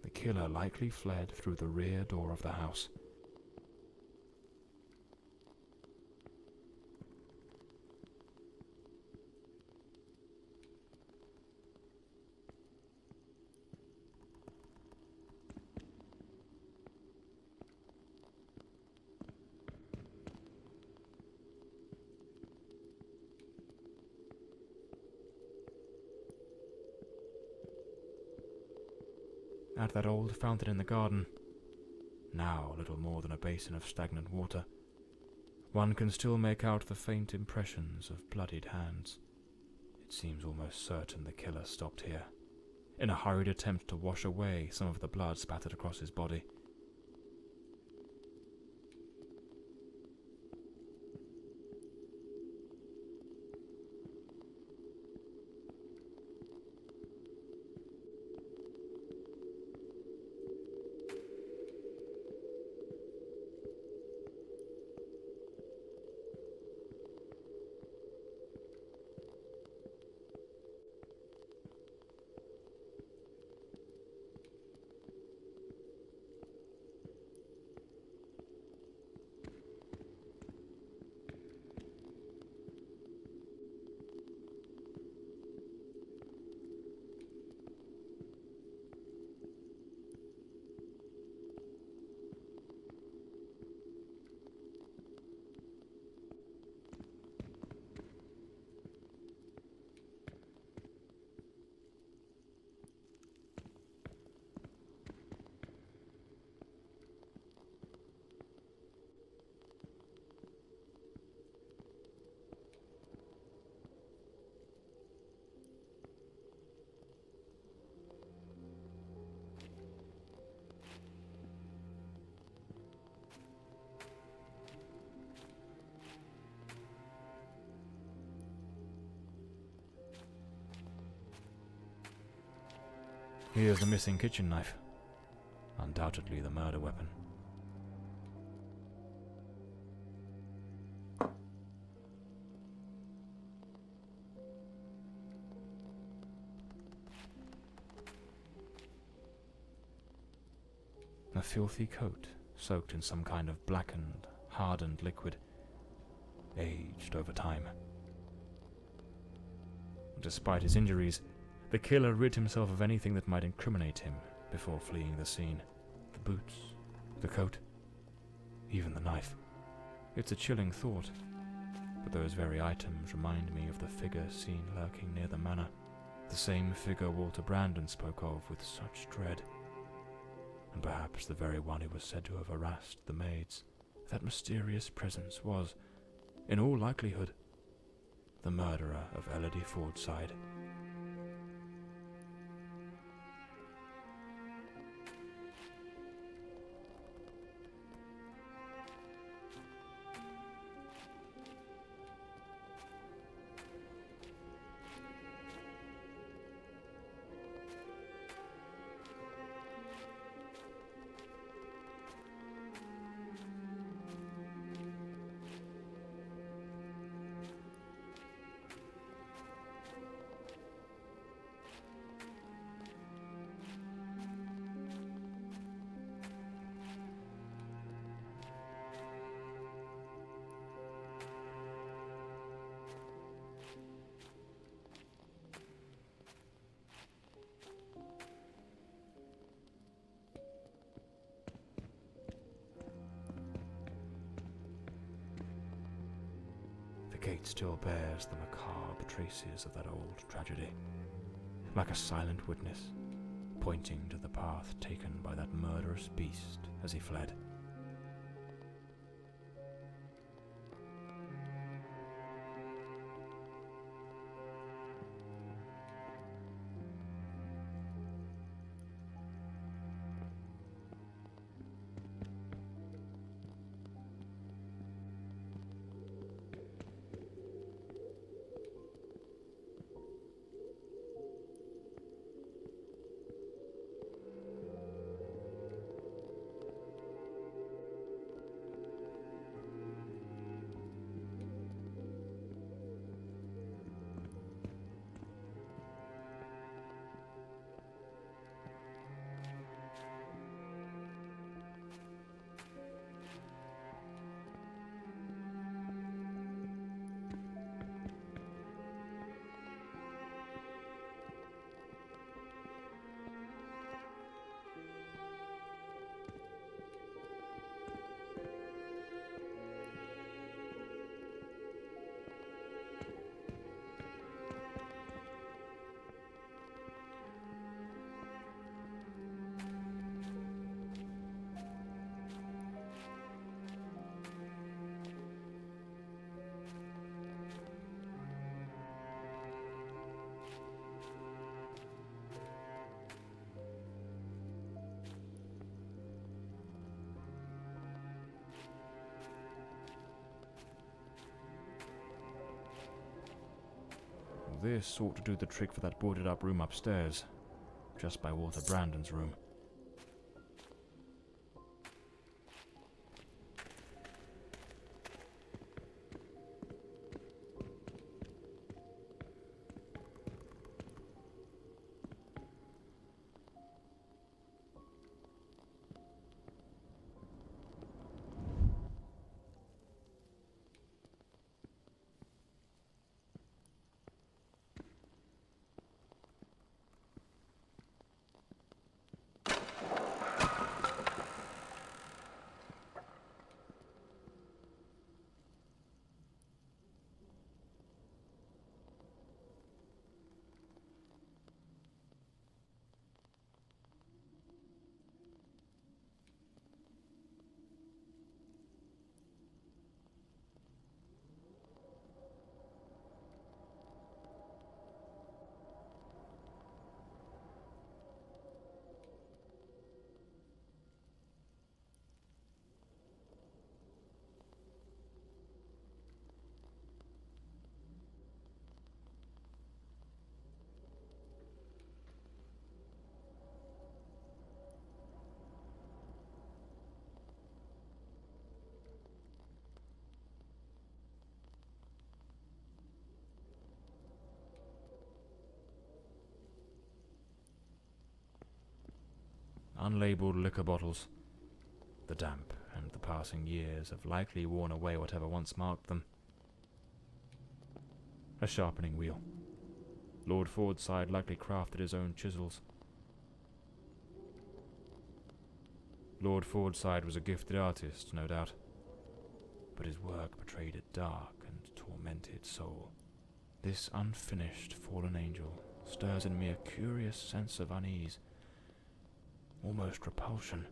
The killer likely fled through the rear door of the house. At that old fountain in the garden, now little more than a basin of stagnant water, one can still make out the faint impressions of bloodied hands. It seems almost certain the killer stopped here, in a hurried attempt to wash away some of the blood spattered across his body. Here's the missing kitchen knife. Undoubtedly the murder weapon. A filthy coat, soaked in some kind of blackened, hardened liquid, aged over time. Despite his injuries, the killer rid himself of anything that might incriminate him before fleeing the scene. The boots, the coat, even the knife. It's a chilling thought, but those very items remind me of the figure seen lurking near the manor, the same figure Walter Brandon spoke of with such dread, and perhaps the very one who was said to have harassed the maids. That mysterious presence was, in all likelihood, the murderer of Elody Fordside. The gate still bears the macabre traces of that old tragedy, like a silent witness, pointing to the path taken by that murderous beast as he fled. This ought to do the trick for that boarded-up room upstairs, just by Walter Brandon's room. Unlabeled liquor bottles. The damp and the passing years have likely worn away whatever once marked them. A sharpening wheel. Lord Fordside likely crafted his own chisels. Lord Fordside was a gifted artist, no doubt, but his work betrayed a dark and tormented soul. This unfinished fallen angel stirs in me a curious sense of unease, almost repulsion.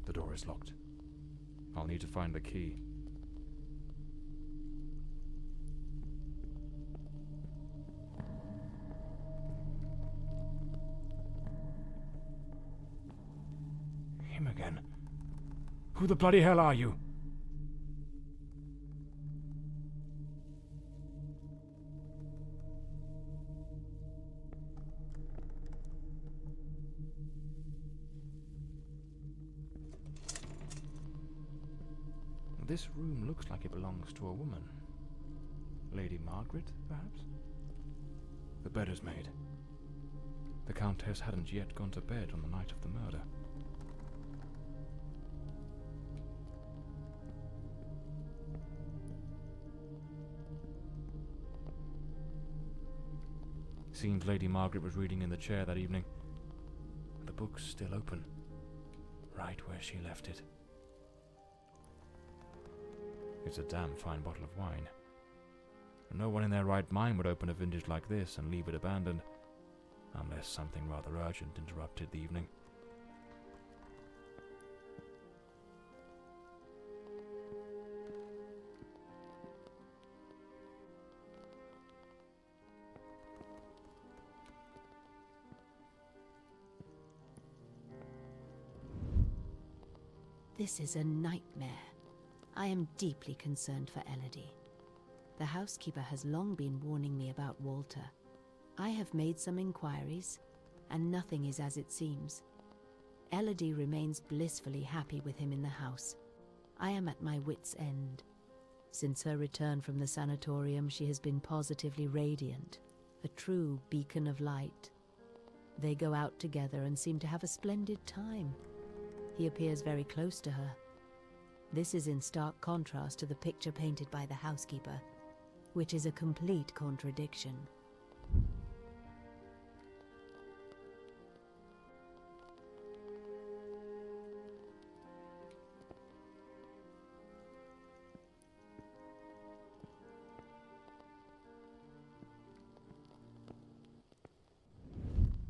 The door is locked. I'll need to find the key. Who the bloody hell are you? This room looks like it belongs to a woman. Lady Margaret, perhaps? The bed is made. The Countess hadn't yet gone to bed on the night of the murder. Seems Lady Margaret was reading in the chair that evening. The book's still open, right where she left it. It's a damn fine bottle of wine. No one in their right mind would open a vintage like this and leave it abandoned, unless something rather urgent interrupted the evening. This is a nightmare. I am deeply concerned for Elody. The housekeeper has long been warning me about Walter. I have made some inquiries, and nothing is as it seems. Elody remains blissfully happy with him in the house. I am at my wit's end. Since her return from the sanatorium, she has been positively radiant, a true beacon of light. They go out together and seem to have a splendid time. He appears very close to her. This is in stark contrast to the picture painted by the housekeeper, which is a complete contradiction.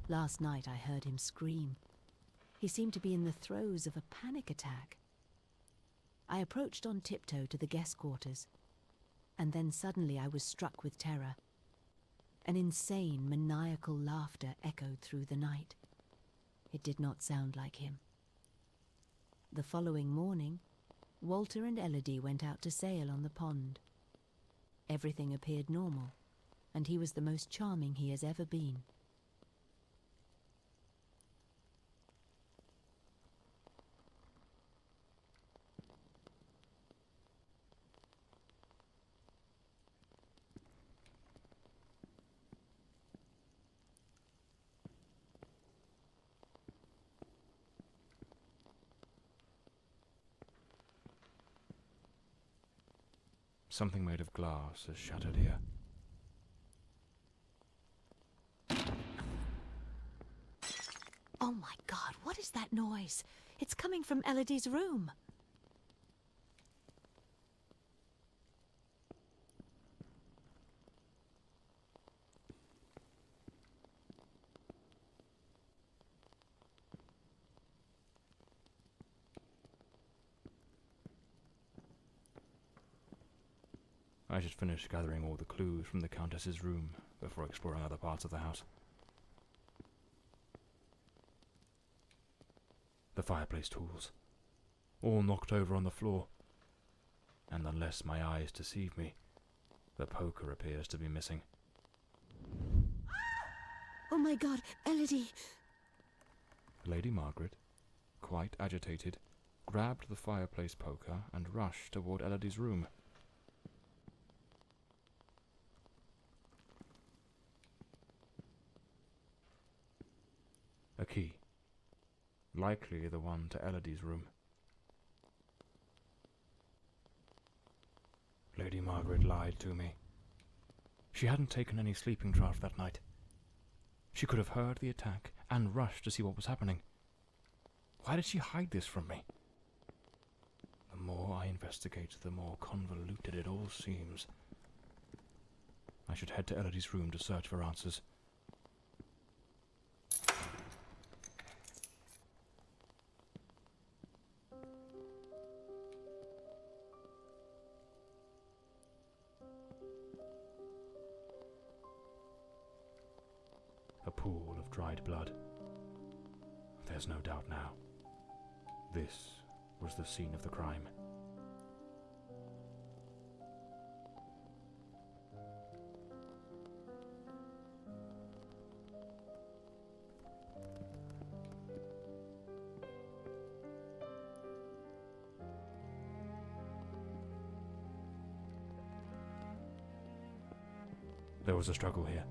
Last night I heard him scream. He seemed to be in the throes of a panic attack. I approached on tiptoe to the guest quarters, and then suddenly I was struck with terror. An insane, maniacal laughter echoed through the night. It did not sound like him. The following morning, Walter and Elody went out to sail on the pond. Everything appeared normal, and he was the most charming he has ever been. Something made of glass has shattered here. Oh my God, what is that noise? It's coming from Elody's room. I should finish gathering all the clues from the Countess's room before exploring other parts of the house. The fireplace tools, all knocked over on the floor, and unless my eyes deceive me, the poker appears to be missing. Oh my God, Elody! Lady Margaret, quite agitated, grabbed the fireplace poker and rushed toward Elody's room. A key. Likely the one to Elody's room. Lady Margaret lied to me. She hadn't taken any sleeping draught that night. She could have heard the attack and rushed to see what was happening. Why did she hide this from me? The more I investigate, the more convoluted it all seems. I should head to Elody's room to search for answers. A pool of dried blood. There's no doubt now. This was the scene of the crime. There was a struggle here,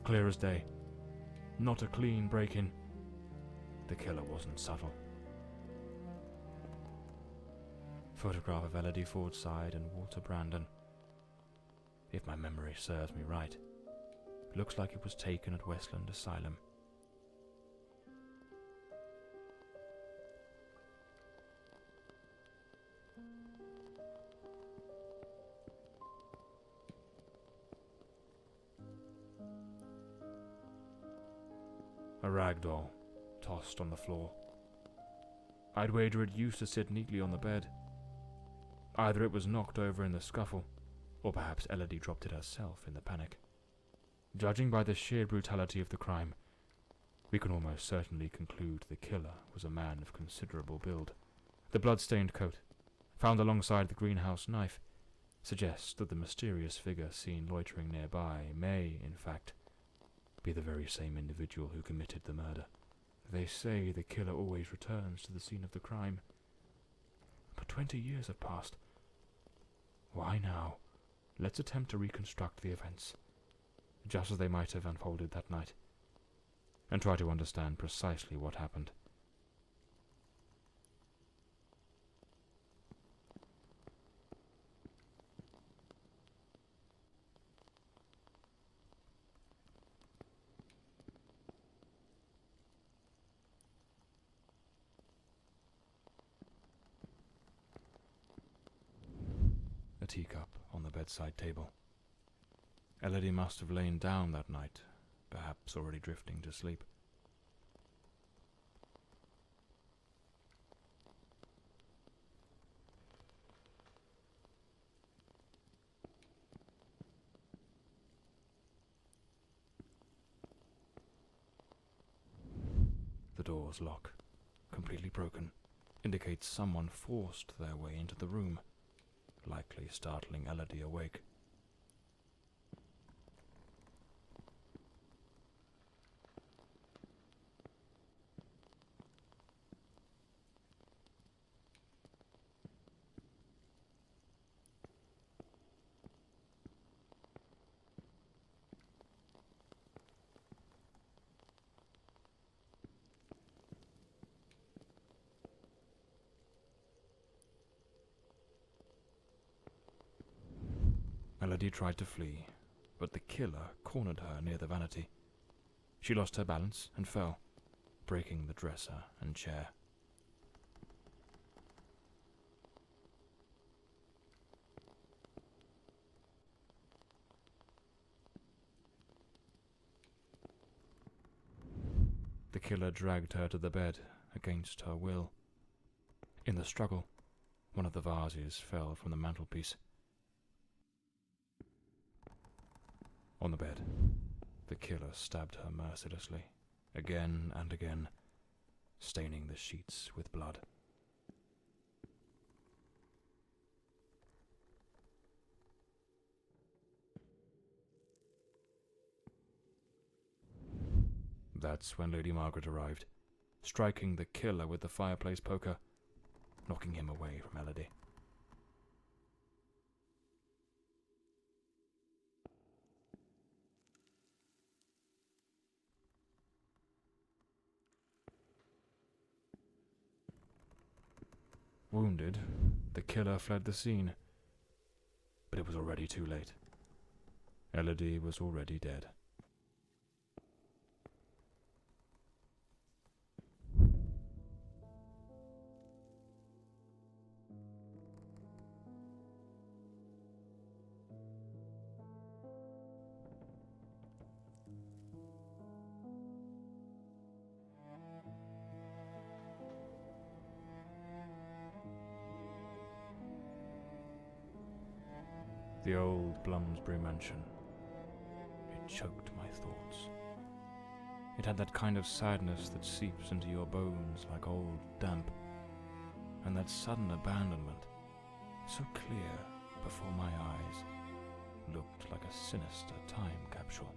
clear as day. Not a clean break-in. The killer wasn't subtle. Photograph of Lady Fordside and Walter Brandon. If my memory serves me right, it looks like it was taken at Westland Asylum. A rag doll, tossed on the floor. I'd wager it used to sit neatly on the bed. Either it was knocked over in the scuffle, or perhaps Elody dropped it herself in the panic. Judging by the sheer brutality of the crime, we can almost certainly conclude the killer was a man of considerable build. The blood-stained coat, found alongside the greenhouse knife, suggests that the mysterious figure seen loitering nearby may, in fact, be the very same individual who committed the murder. They say the killer always returns to the scene of the crime. But 20 years have passed. Why now? Let's attempt to reconstruct the events, just as they might have unfolded that night, and try to understand precisely what happened. A teacup on the bedside table. Elody must have lain down that night, perhaps already drifting to sleep. The door's lock, completely broken, indicates someone forced their way into the room, likely startling Elody awake. Elody tried to flee, but the killer cornered her near the vanity. She lost her balance and fell, breaking the dresser and chair. The killer dragged her to the bed against her will. In the struggle, one of the vases fell from the mantelpiece. On the bed, the killer stabbed her mercilessly, again and again, staining the sheets with blood. That's when Lady Margaret arrived, striking the killer with the fireplace poker, knocking him away from Elody. Wounded, the killer fled the scene, but it was already too late. Elody was already dead. The old Bloomsbury mansion. It choked my thoughts. It had that kind of sadness that seeps into your bones like old damp. and that sudden abandonment, so clear before my eyes, looked like a sinister time capsule.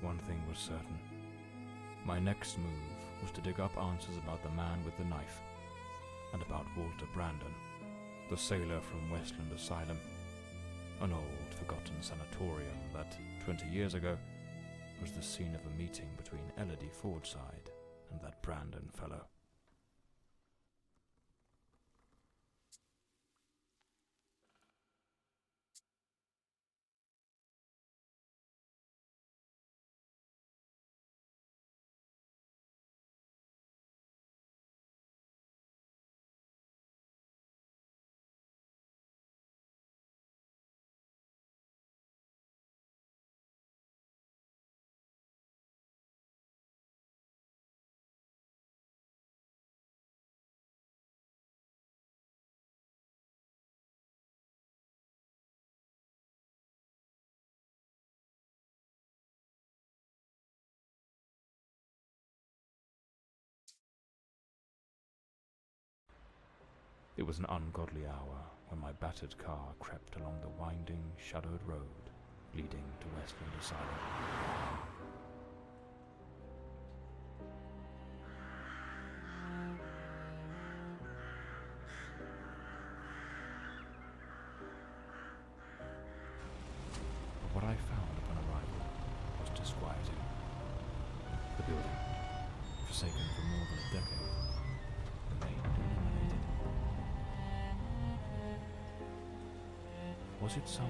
One thing was certain. My next move was to dig up answers about the man with the knife, and about Walter Brandon, the sailor from Westland Asylum, an old, forgotten sanatorium that, 20 years ago, was the scene of a meeting between Elody Fordside and that Brandon fellow. It was an ungodly hour when my battered car crept along the winding, shadowed road leading to Westland Asylum. But what I found upon arrival was disquieting. The building, forsaken for more than a decade, remained unedited. Was it some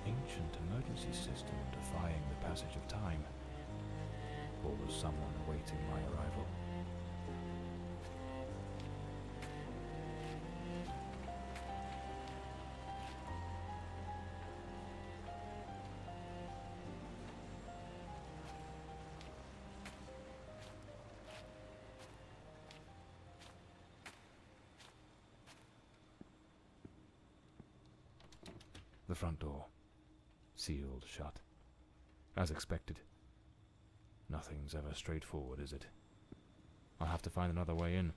ancient emergency system defying the passage of time? Or was someone awaiting my arrival? The front door, sealed shut. As expected. Nothing's ever straightforward, is it? I'll have to find another way in.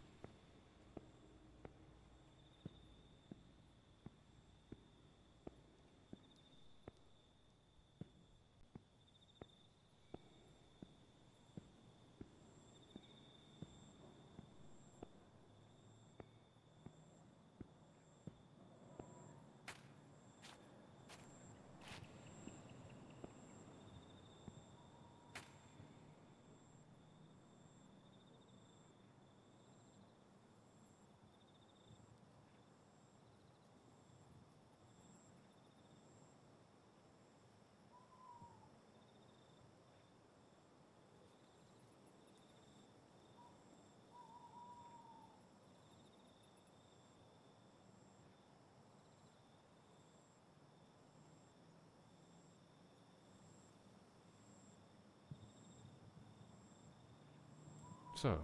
So,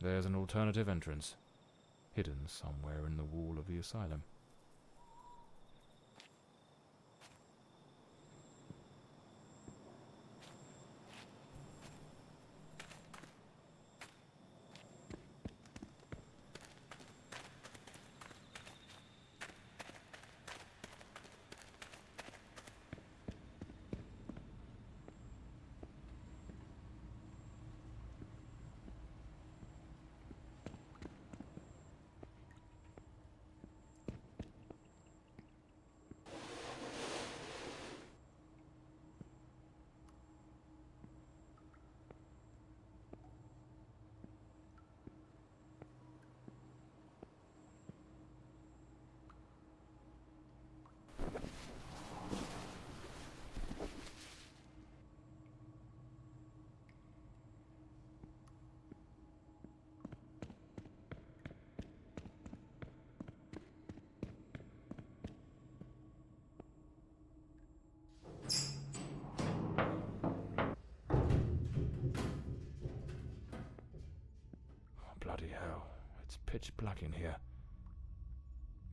there's an alternative entrance, hidden somewhere in the wall of the asylum. pitch black in here.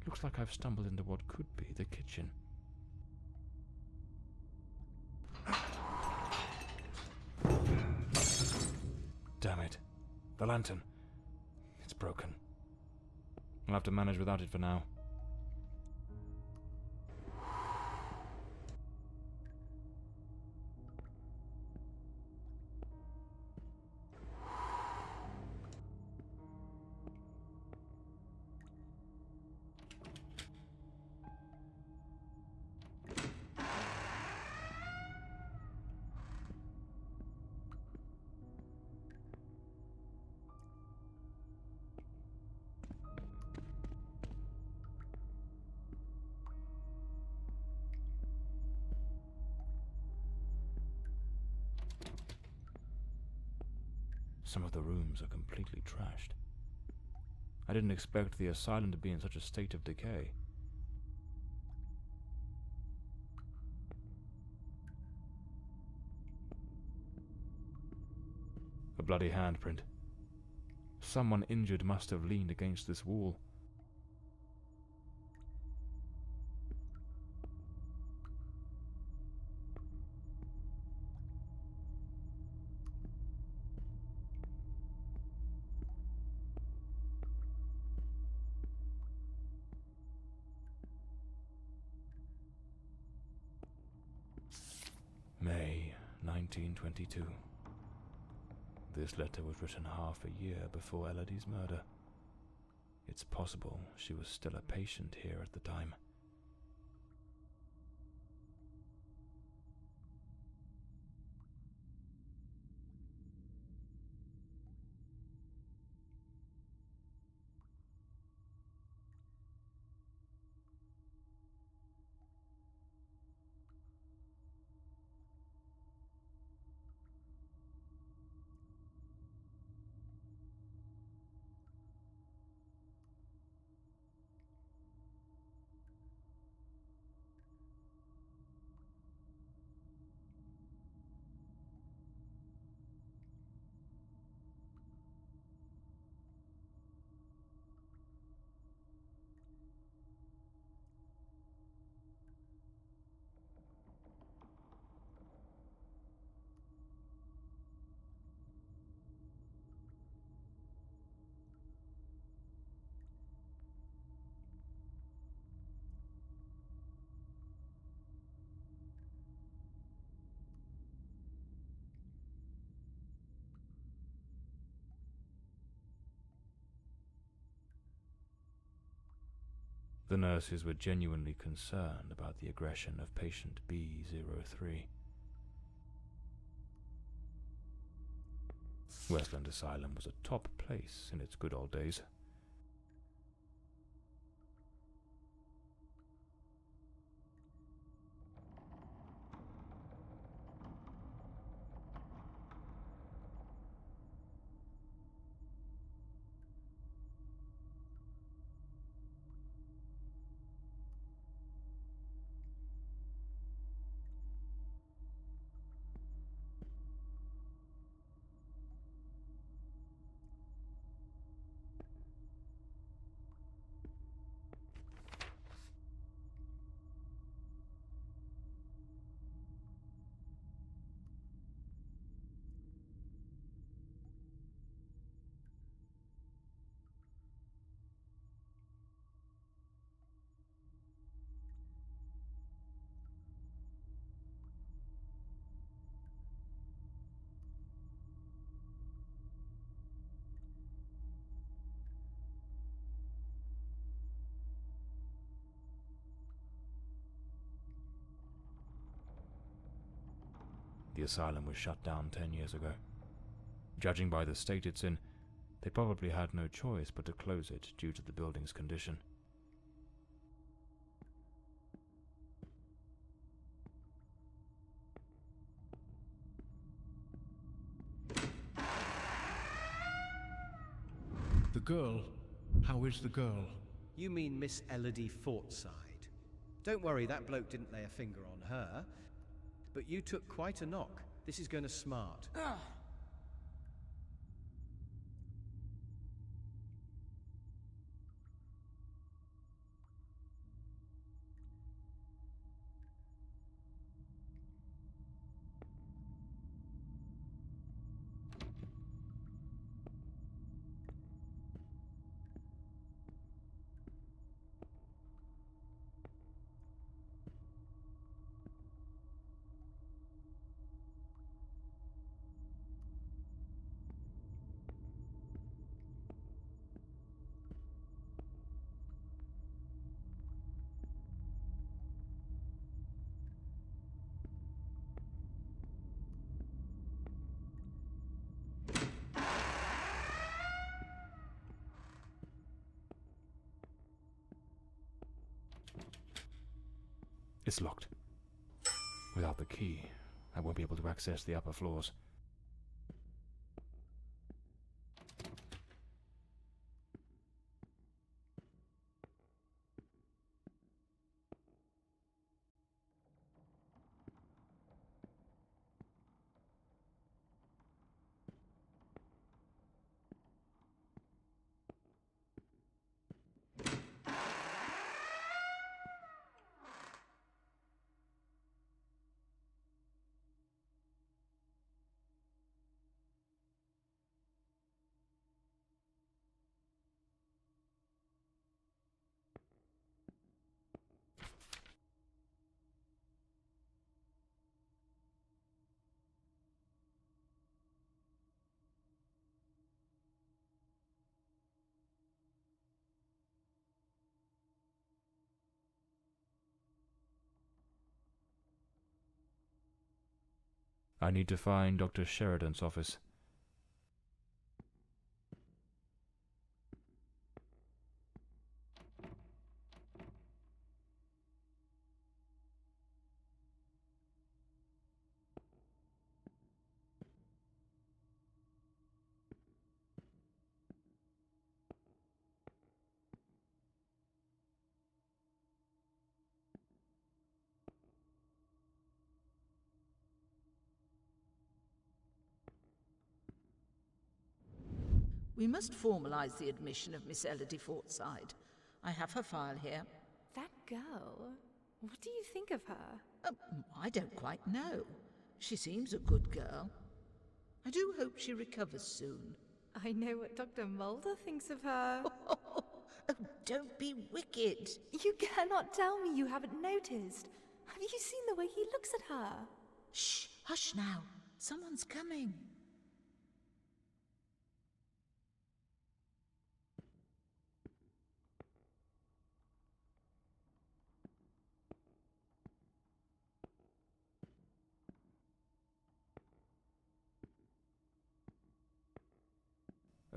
Looks like I've stumbled into what could be the kitchen. Damn it. The lantern. It's broken. I'll have to manage without it for now. Some of the rooms are completely trashed. I didn't expect the asylum to be in such a state of decay. A bloody handprint. Someone injured must have leaned against this wall. May 1922. This letter was written half a year before Elody's murder. It's possible she was still a patient here at the time. The nurses were genuinely concerned about the aggression of patient B03. Westland Asylum was a top place in its good old days. The asylum was shut down 10 years ago. Judging by the state it's in, they probably had no choice but to close it due to the building's condition. The girl? How is the girl? You mean Miss Elody Fordside? Don't worry, that bloke didn't lay a finger on her. But you took quite a knock. This is going to smart. It's locked. Without the key, I won't be able to access the upper floors. I need to find Dr. Sheridan's office. We must formalize the admission of Miss Elody Fordside. I have her file here. That girl? What do you think of her? I don't quite know. She seems a good girl. I do hope she recovers soon. I know what Dr. Mulder thinks of her. Oh, don't be wicked. You cannot tell me you haven't noticed. Have you seen the way he looks at her? Shh, hush now. Someone's coming.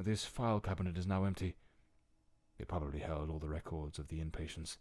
This file cabinet is now empty. It probably held all the records of the inpatients.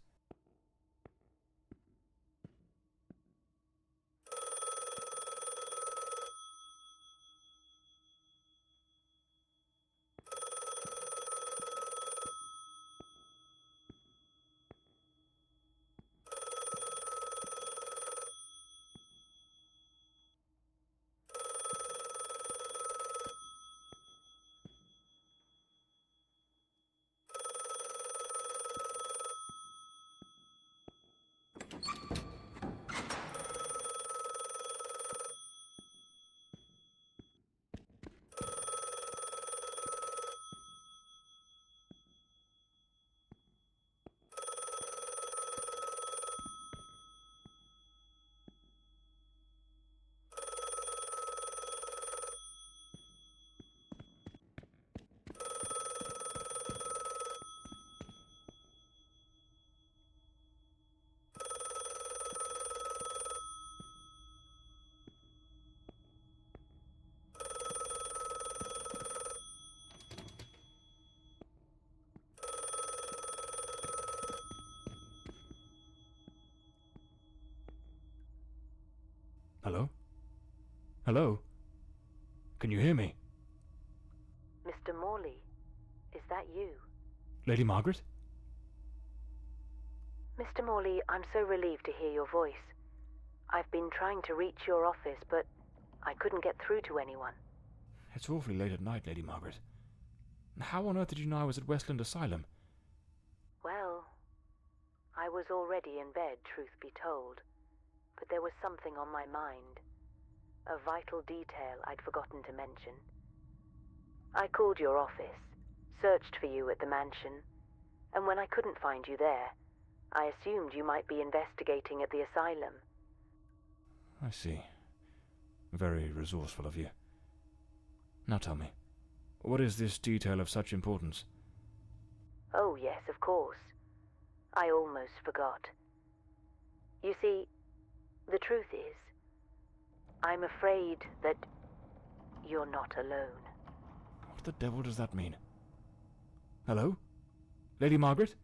Hello? Hello? Can you hear me? Mr. Morley, is that you? Lady Margaret? Mr. Morley, I'm so relieved to hear your voice. I've been trying to reach your office, but I couldn't get through to anyone. It's awfully late at night, Lady Margaret. How on earth did you know I was at Westland Asylum? Well, I was already in bed, truth be told. But there was something on my mind. A vital detail I'd forgotten to mention. I called your office, searched for you at the mansion, and when I couldn't find you there, I assumed you might be investigating at the asylum. I see. Very resourceful of you. Now tell me, what is this detail of such importance? Oh yes, of course. I almost forgot. You see, the truth is, I'm afraid that you're not alone. What the devil does that mean? Hello? Lady Margaret?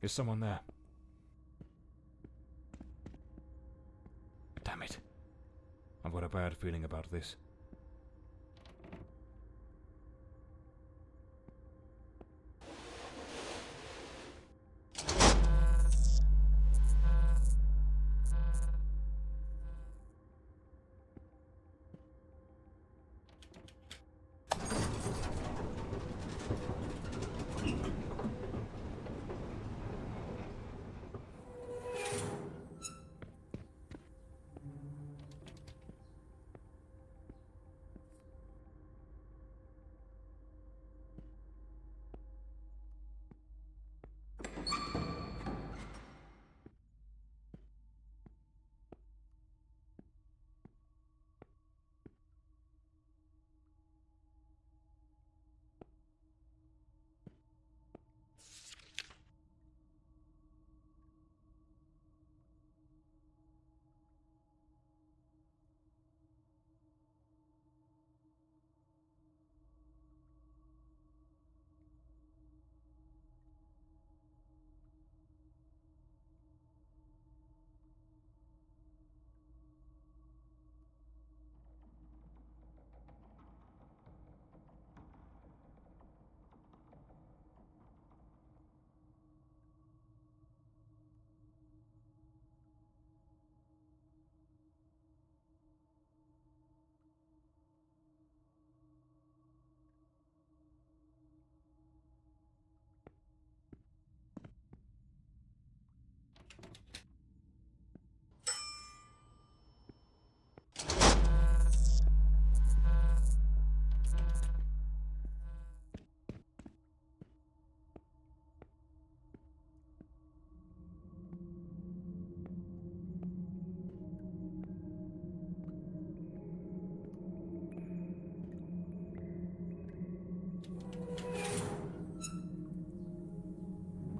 Is someone there? Damn it. I've got a bad feeling about this.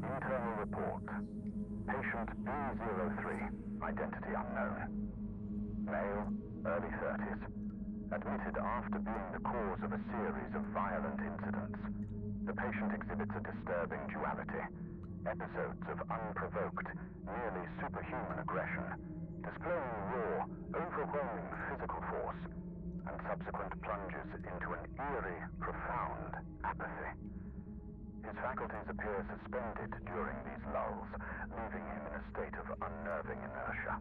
Internal report. Patient B03, identity unknown. Male, early 30s. Admitted after being the cause of a series of violent incidents. The patient exhibits a disturbing duality. Episodes of unprovoked, nearly superhuman aggression, displaying raw, overwhelming physical force, and subsequent plunges into an eerie, profound apathy. His faculties appear suspended during these lulls, leaving him in a state of unnerving inertia.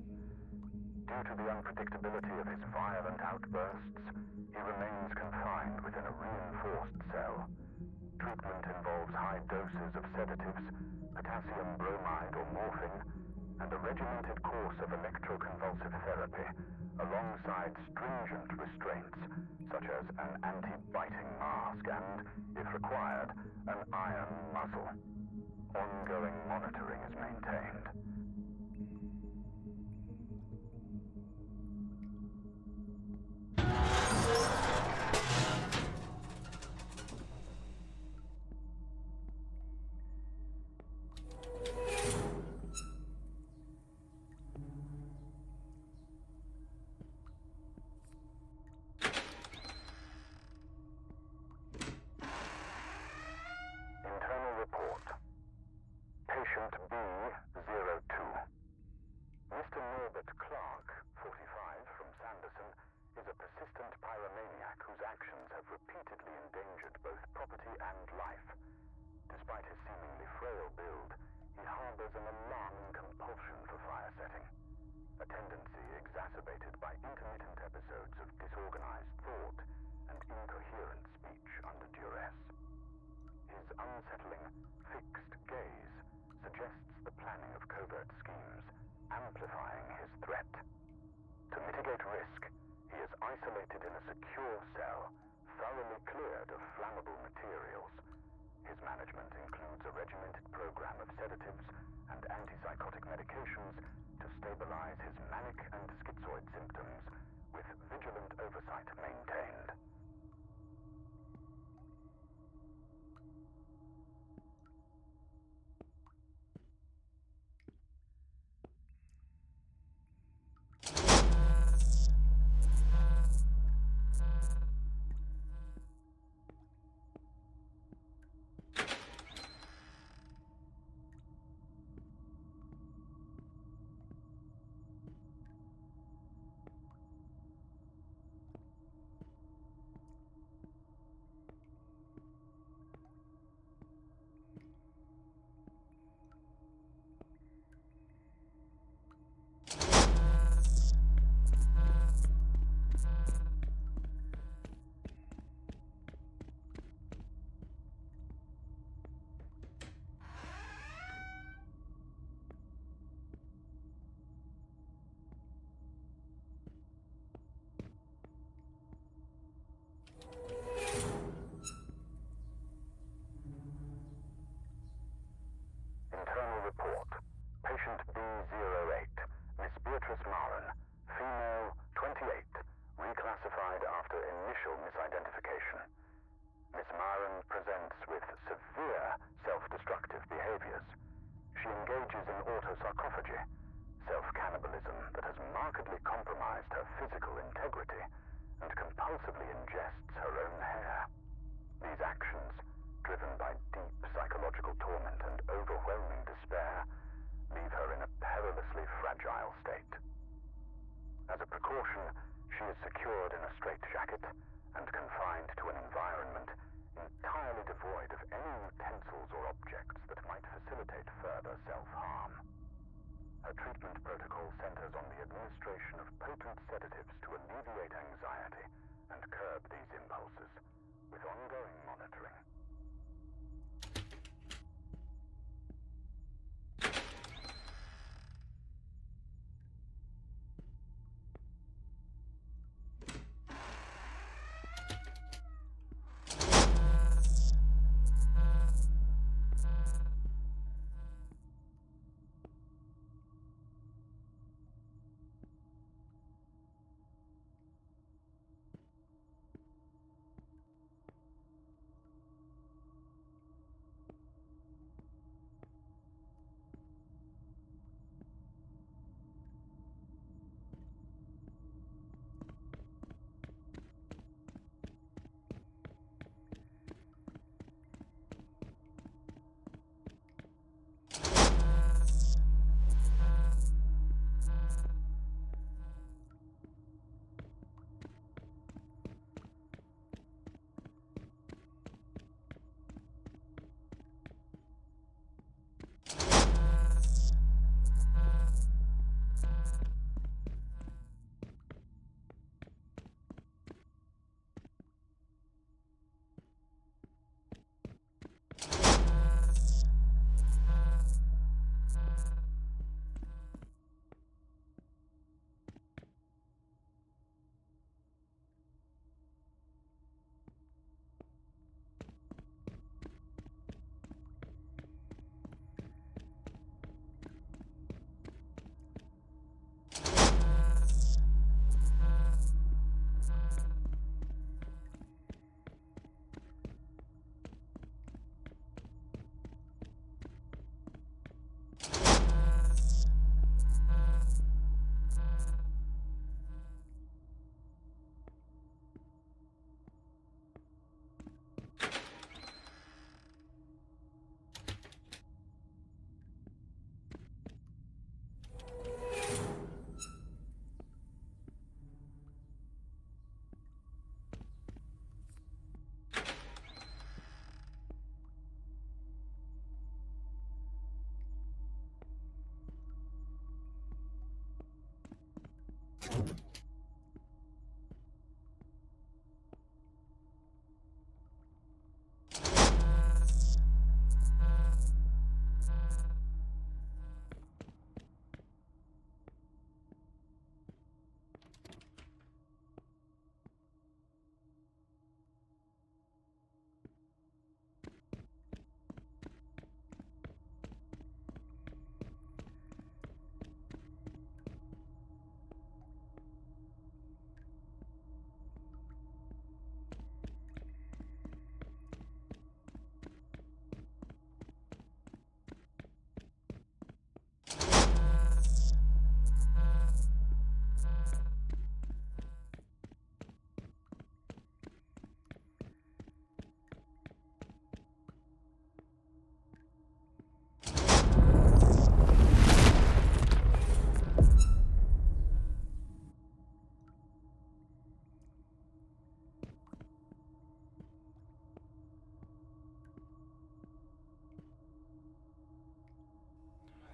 Due to the unpredictability of his violent outbursts, he remains confined within a reinforced cell. Treatment involves high doses of sedatives, potassium bromide or morphine, and a regimented course of electroconvulsive therapy, alongside stringent restraints, such as an anti-biting mask and, if required, an iron muzzle. Ongoing monitoring is maintained. Internal report. Patient B02. Mr. Norbert Clark, 45, from Sanderson, is a persistent pyromaniac whose actions have repeatedly endangered both property and life. Despite his seemingly frail build, he harbors an alarming compulsion for fire setting, a tendency exacerbated by intermittent episodes of disorganized thought and incoherent speech under duress. His unsettling, fixed gaze suggests the planning of covert schemes, amplifying his threat. To mitigate risk, he is isolated in a secure cell, thoroughly cleared of flammable materials. His management includes a regimented program of sedatives and antipsychotic medications to stabilize his manic and schizoid symptoms, with vigilant oversight maintained.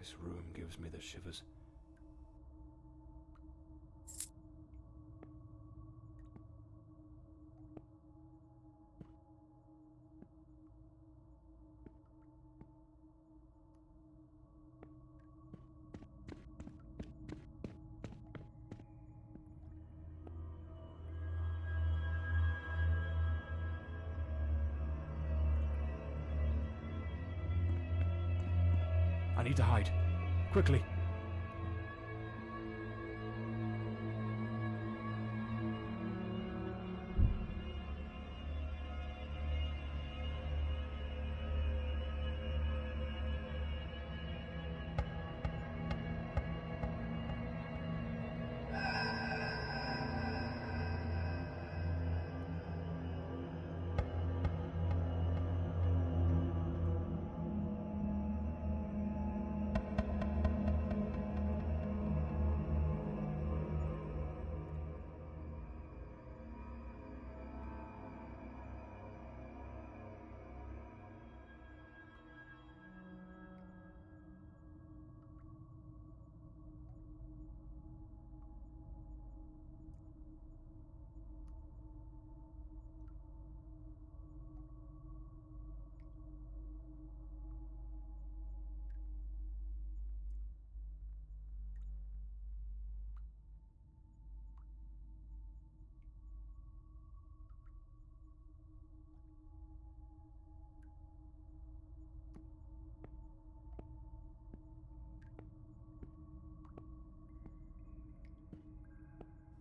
This room gives me the shivers. I need to hide. Quickly.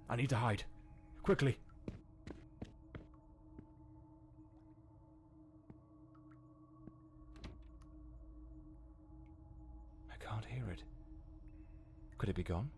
I need to hide. Quickly. I can't hear it. Could it be gone?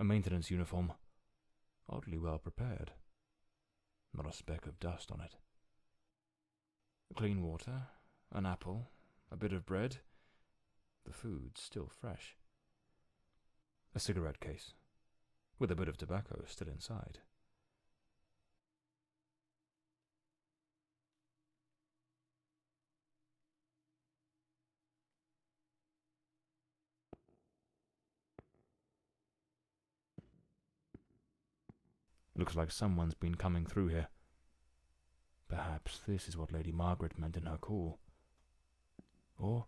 A maintenance uniform. Oddly well prepared. Not a speck of dust on it. Clean water, an apple, a bit of bread. The food's still fresh. A cigarette case, with a bit of tobacco still inside. Looks like someone's been coming through here. Perhaps this is what Lady Margaret meant in her call. Or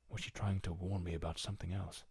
was she trying to warn me about something else?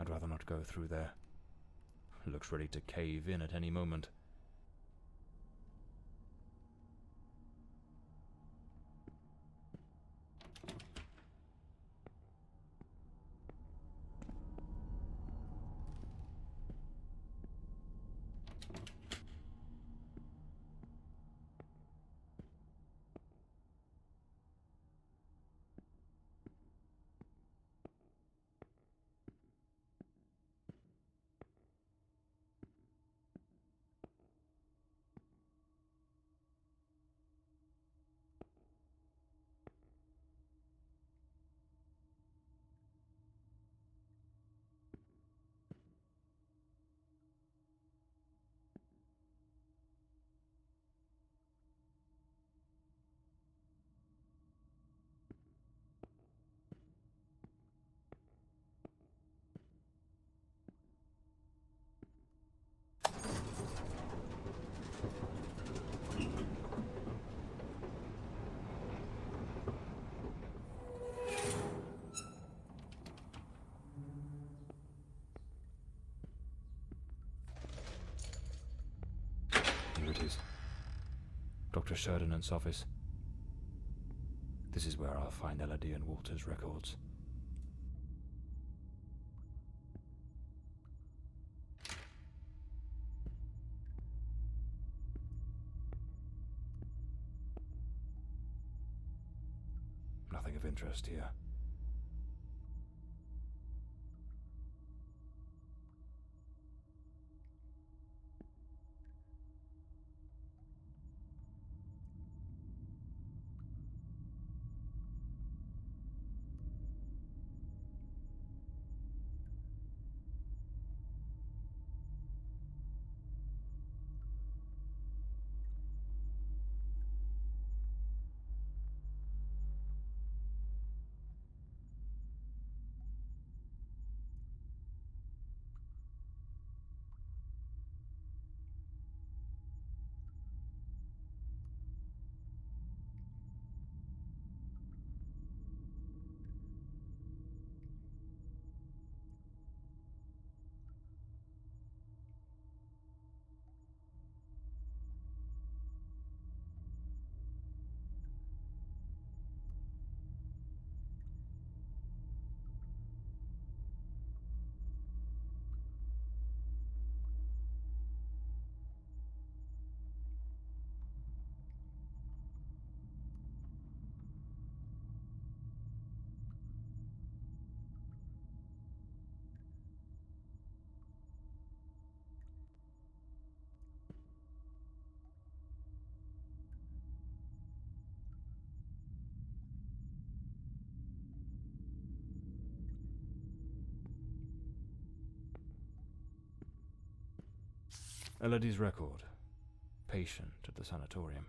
I'd rather not go through there. Looks ready to cave in at any moment. Here it is. Dr. Sheridan's office. This is where I'll find Elody and Walter's records. Nothing of interest here. Elody's record. Patient at the sanatorium.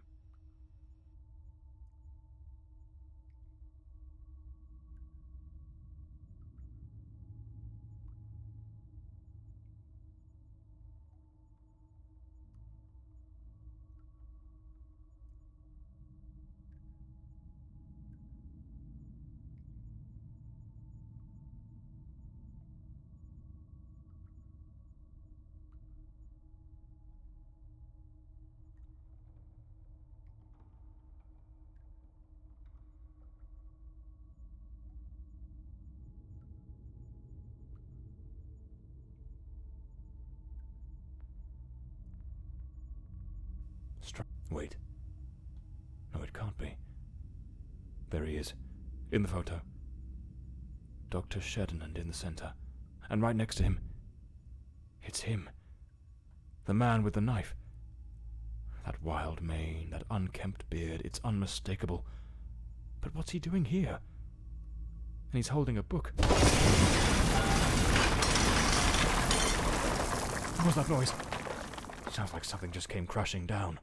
Wait. No, it can't be. There he is, in the photo. Dr. Sheridan in the center. And right next to him, it's him. The man with the knife. That wild mane, that unkempt beard, it's unmistakable. But what's he doing here? And he's holding a book. What was that noise? Sounds like something just came crashing down.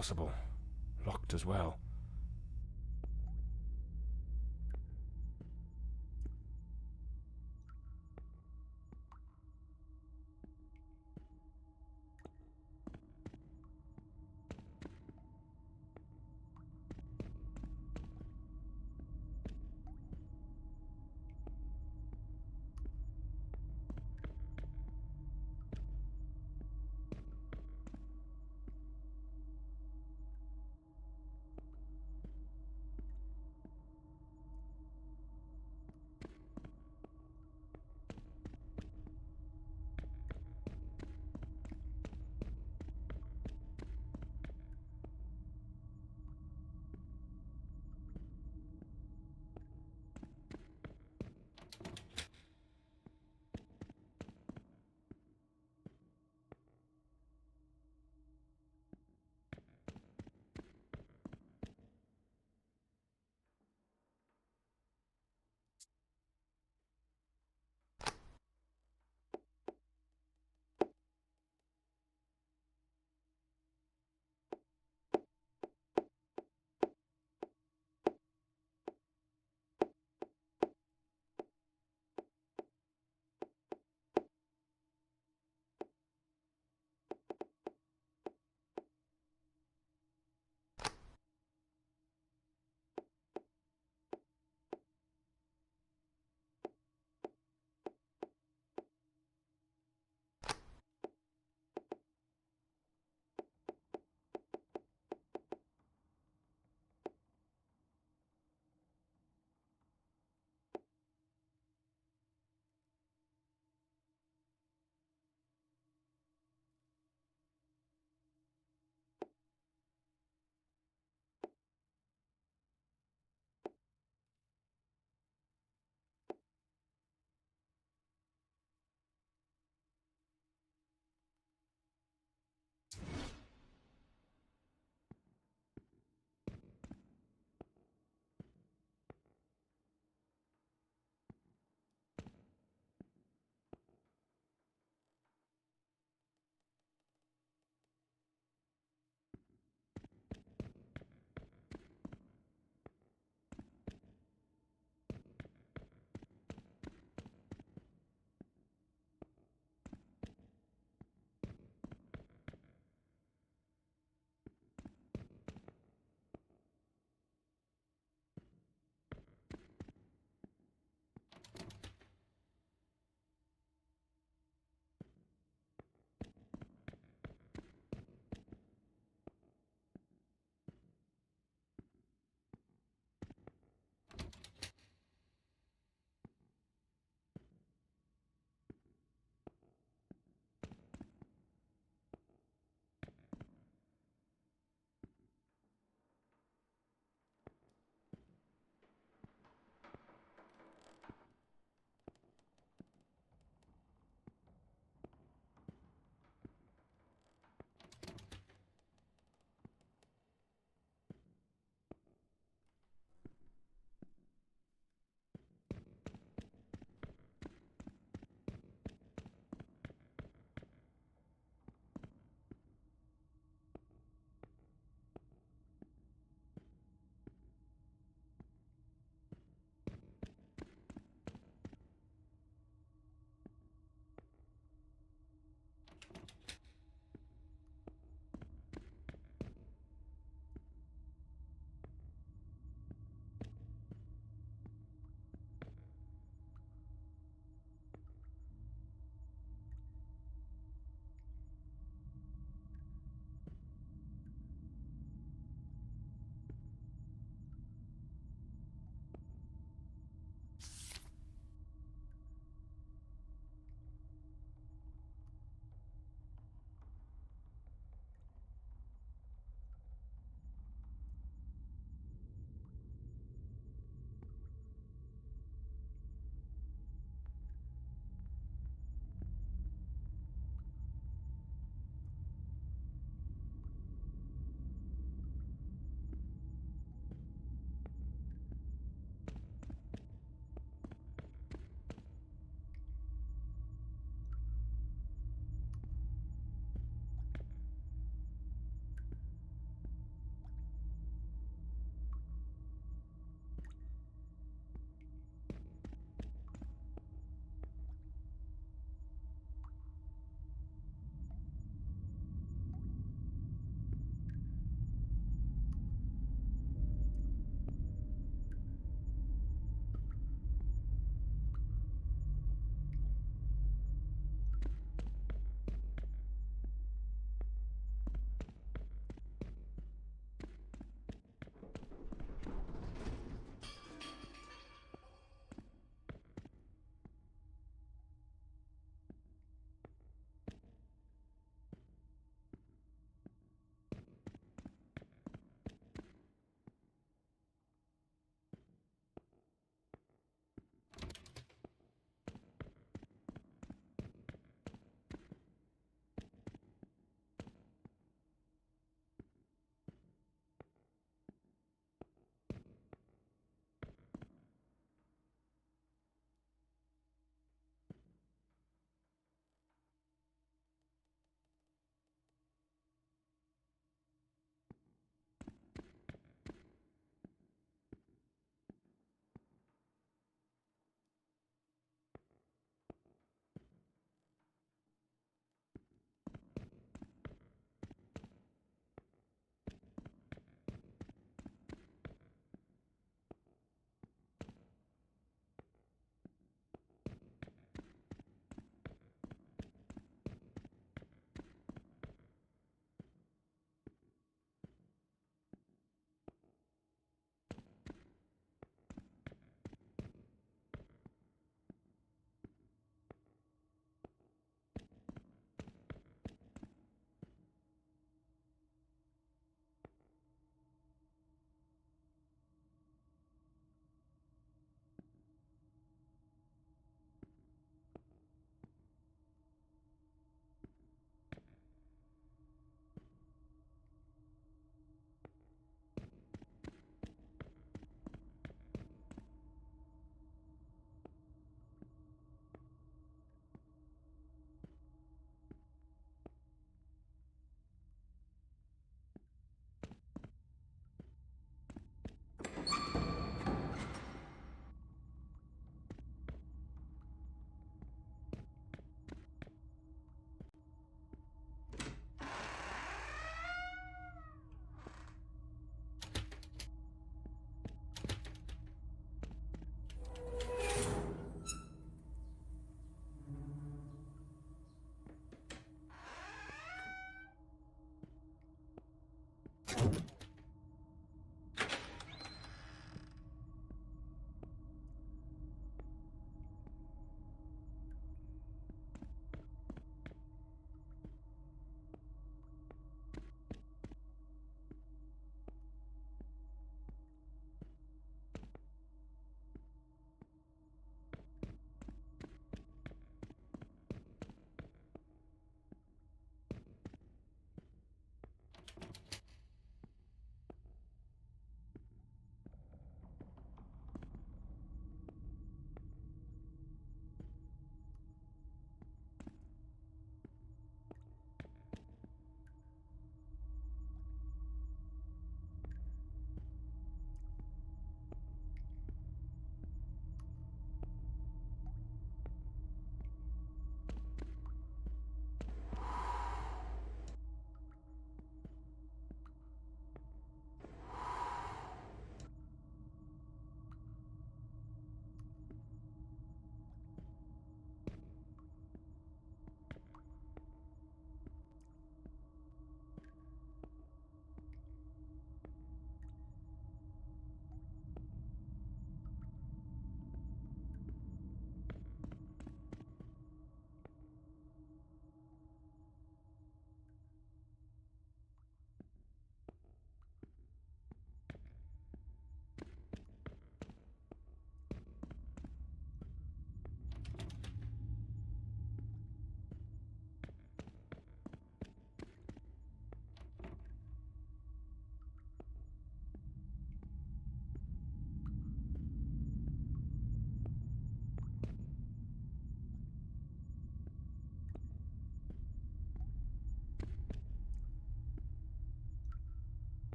Impossible. Locked as well.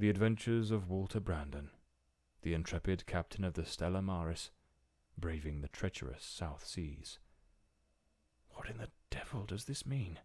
The Adventures of Walter Brandon, the intrepid captain of the Stella Maris, braving the treacherous South Seas. What in the devil does this mean?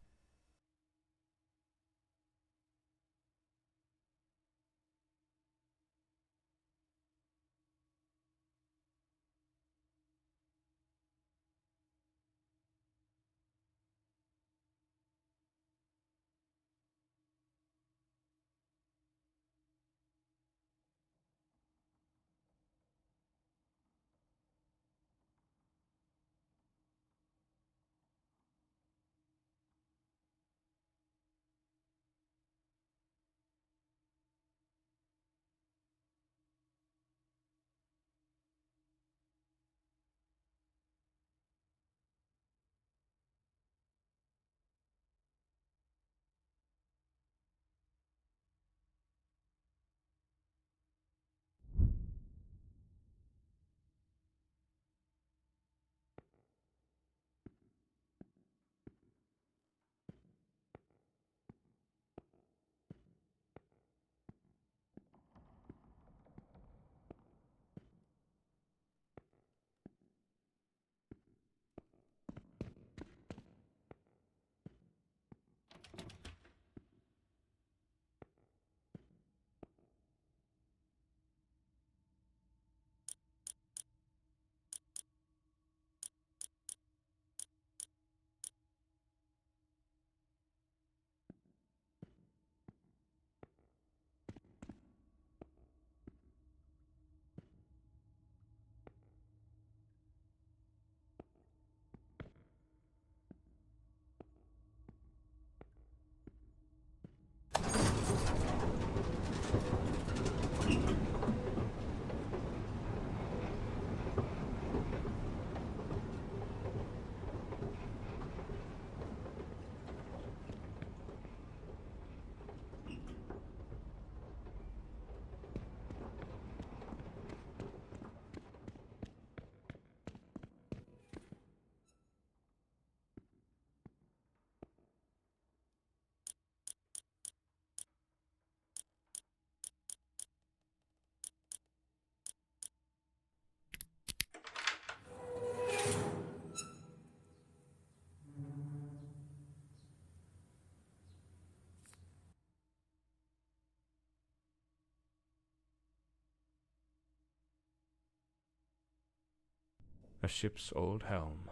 A ship's old helm,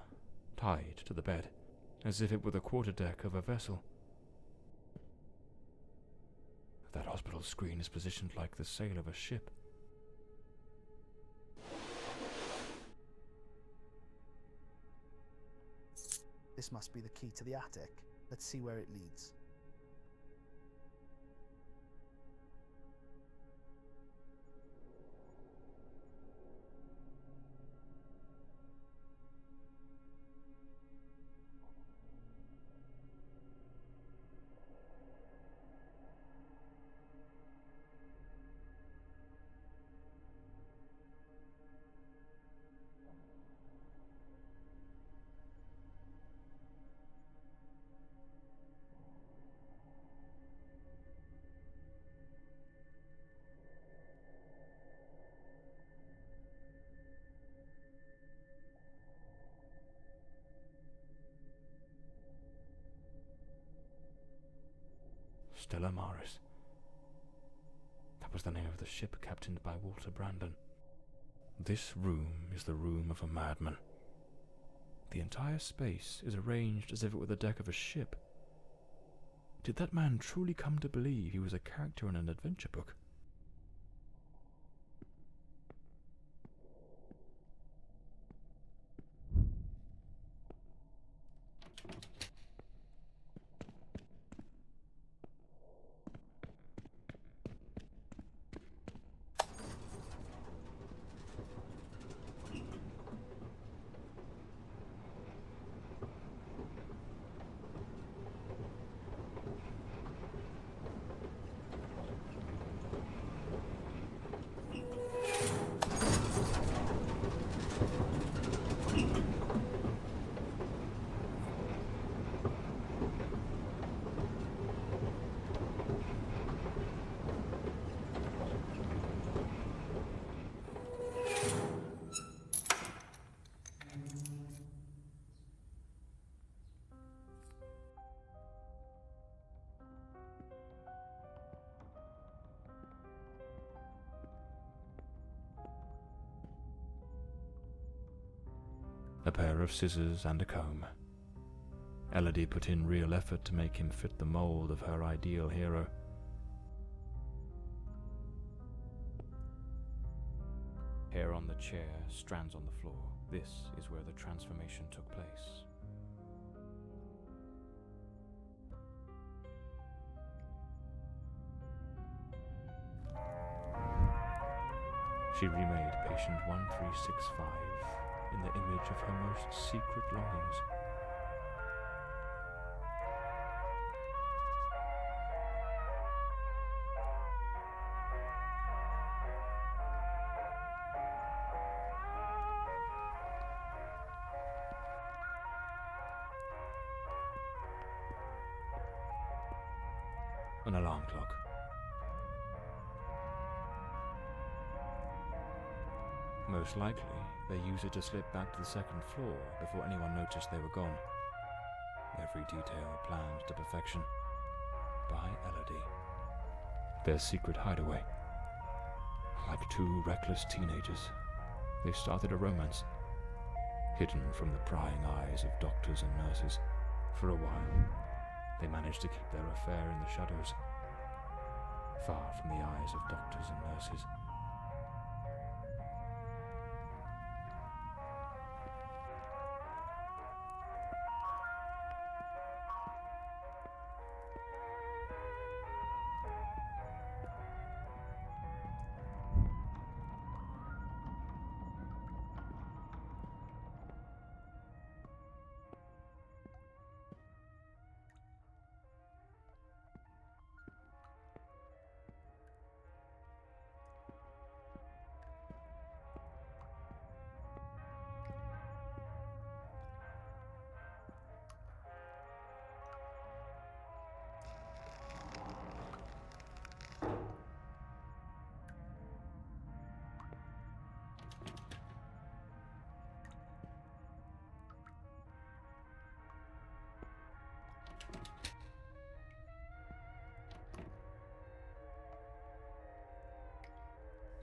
tied to the bed, as if it were the quarterdeck of a vessel. That hospital screen is positioned like the sail of a ship. This must be the key to the attic. Let's see where it leads. Stella Maris. That was the name of the ship captained by Walter Brandon. This room is the room of a madman. The entire space is arranged as if it were the deck of a ship. Did that man truly come to believe he was a character in an adventure book? a pair of scissors and a comb. Elody put in real effort to make him fit the mold of her ideal hero. Hair on the chair, strands on the floor. This is where the transformation took place. She remade patient 1365 in the image of her most secret longings. An alarm clock. Most likely, they used it to slip back to the second floor before anyone noticed they were gone. Every detail planned to perfection by Elody. Their secret hideaway. Like two reckless teenagers, they started a romance, hidden from the prying eyes of doctors and nurses. For a while, they managed to keep their affair in the shadows, far from the eyes of doctors and nurses.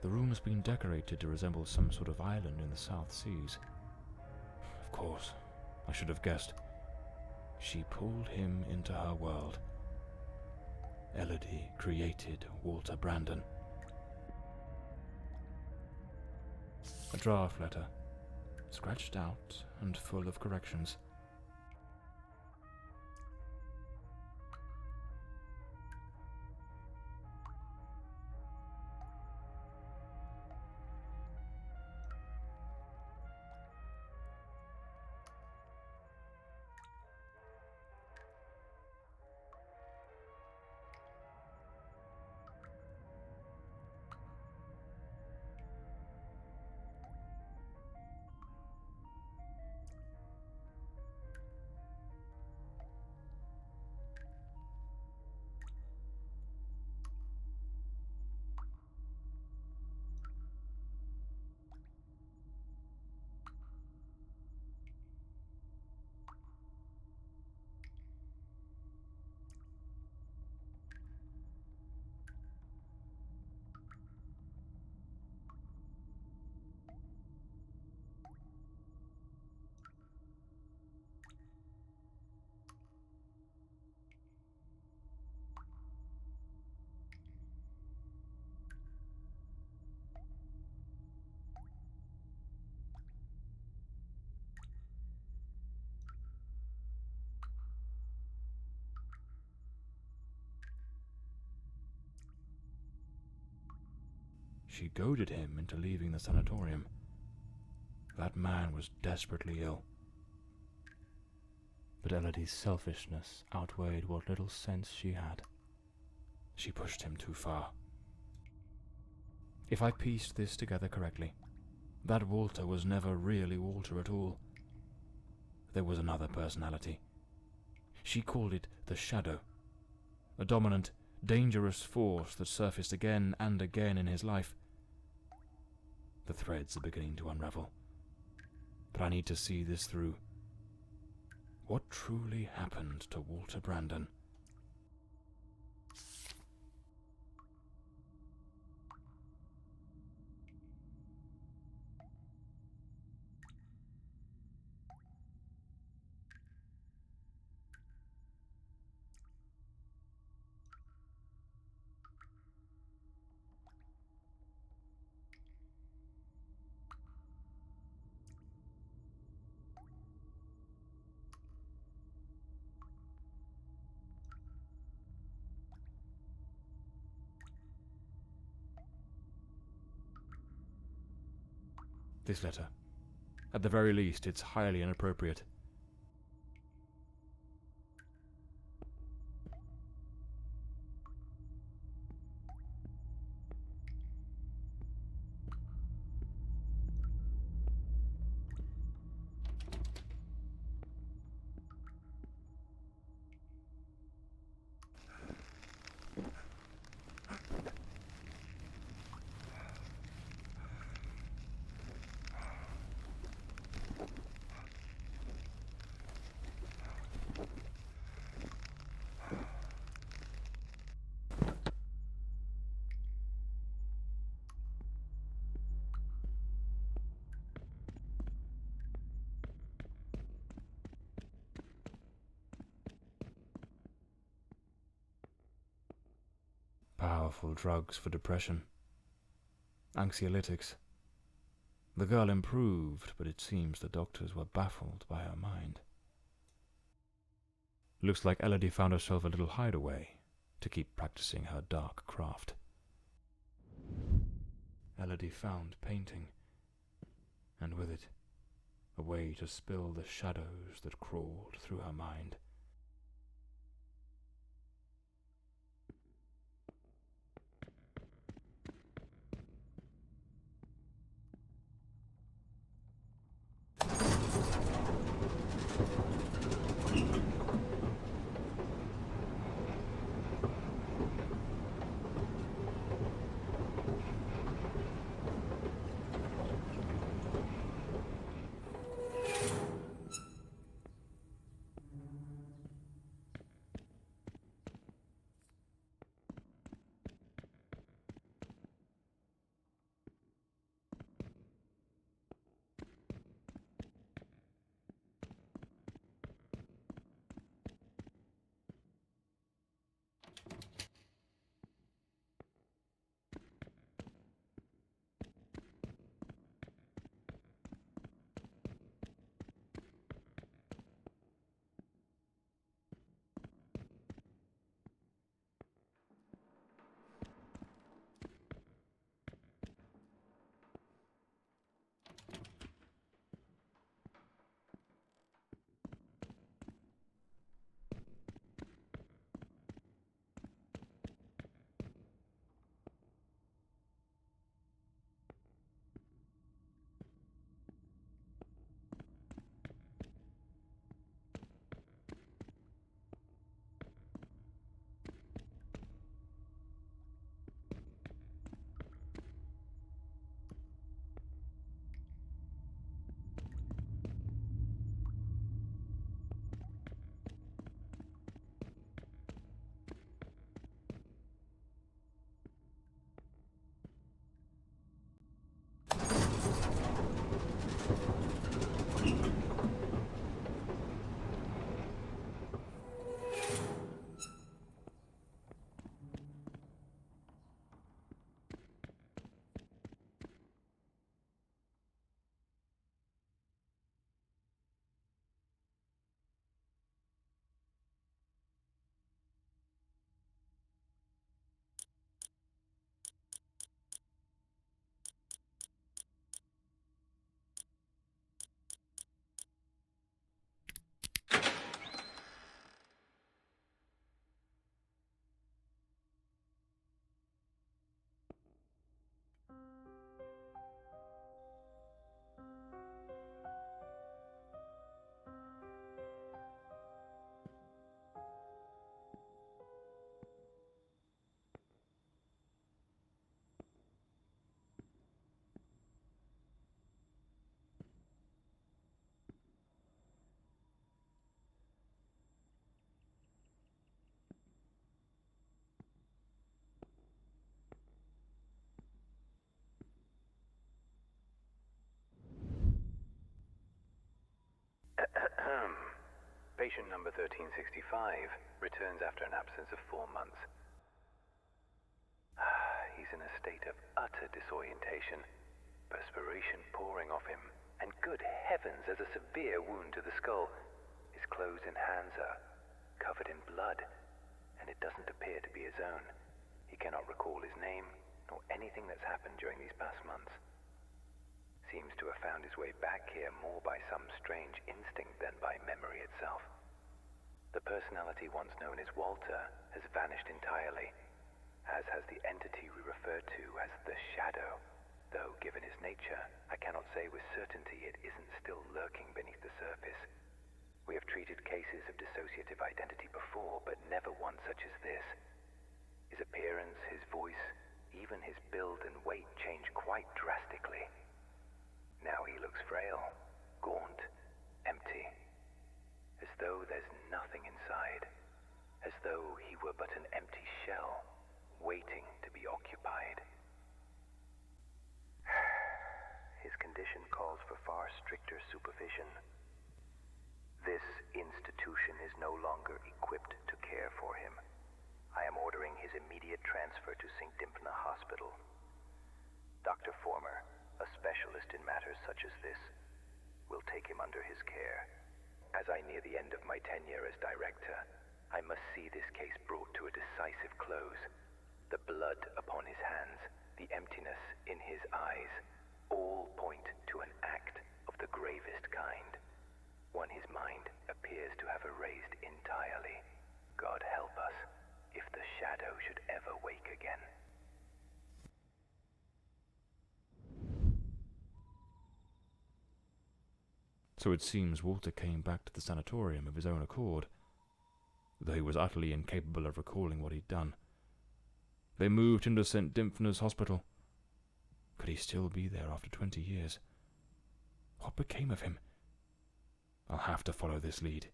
The room has been decorated to resemble some sort of island in the South Seas. Of course, I should have guessed. She pulled him into her world. Elody created Walter Brandon. A draft letter, scratched out and full of corrections. She goaded him into leaving the sanatorium. That man was desperately ill. But Elody's selfishness outweighed what little sense she had. She pushed him too far. If I pieced this together correctly, that Walter was never really Walter at all. There was another personality. She called it the Shadow, a dominant, dangerous force that surfaced again and again in his life. The threads are beginning to unravel, but I need to see this through. What truly happened to Walter Brandon? this letter. At the very least, it's highly inappropriate. Powerful drugs for depression. Anxiolytics. The girl improved, but it seems the doctors were baffled by her mind. Looks like Elody found herself a little hideaway to keep practicing her dark craft. Elody found painting, and with it, a way to spill the shadows that crawled through her mind. Patient number 1365 returns after an absence of 4 months. He's in a state of utter disorientation, perspiration pouring off him, and good heavens, there's a severe wound to the skull. His clothes and hands are covered in blood, and it doesn't appear to be his own. He cannot recall his name, nor anything that's happened during these past months. seems to have found his way back here more by some strange instinct than by memory itself. The personality once known as Walter has vanished entirely, as has the entity we refer to as the Shadow, though given his nature, I cannot say with certainty it isn't still lurking beneath the surface. We have treated cases of dissociative identity before, but never one such as this. His appearance, his voice, even his build and weight change quite drastically. Now he looks frail, gaunt, empty, as though there's nothing inside, as though he were but an empty shell, waiting to be occupied. His condition calls for far stricter supervision. This institution is no longer equipped to care for him. I am ordering his immediate transfer to St. Dymphna Hospital. Dr. Former, a specialist in matters such as this, will take him under his care. As I near the end of my tenure as director, I must see this case brought to a decisive close. The blood upon his hands, the emptiness in his eyes, all point to an act of the gravest kind. One his mind appears to have erased entirely. God help us, if the Shadow should ever wake again. So it seems Walter came back to the sanatorium of his own accord, though he was utterly incapable of recalling what he'd done. They moved him to St. Dymphna's Hospital. Could he still be there after 20 years? What became of him? I'll have to follow this lead.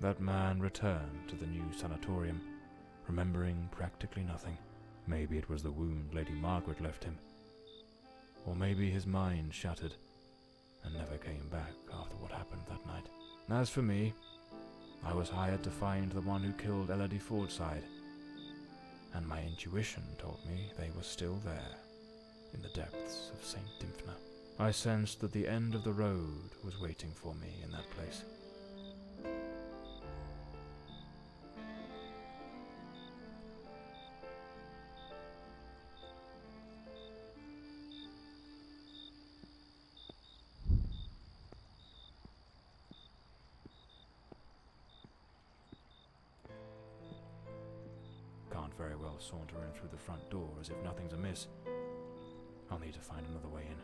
That man returned to the new sanatorium, remembering practically nothing. Maybe it was the wound Lady Margaret left him. Or maybe his mind shattered and never came back after what happened that night. As for me, I was hired to find the one who killed Elody Fordside, and my intuition told me they were still there, in the depths of St. Dymphna. I sensed that the end of the road was waiting for me in that place. Can't very well saunter in through the front door as if nothing's amiss. I'll need to find another way in.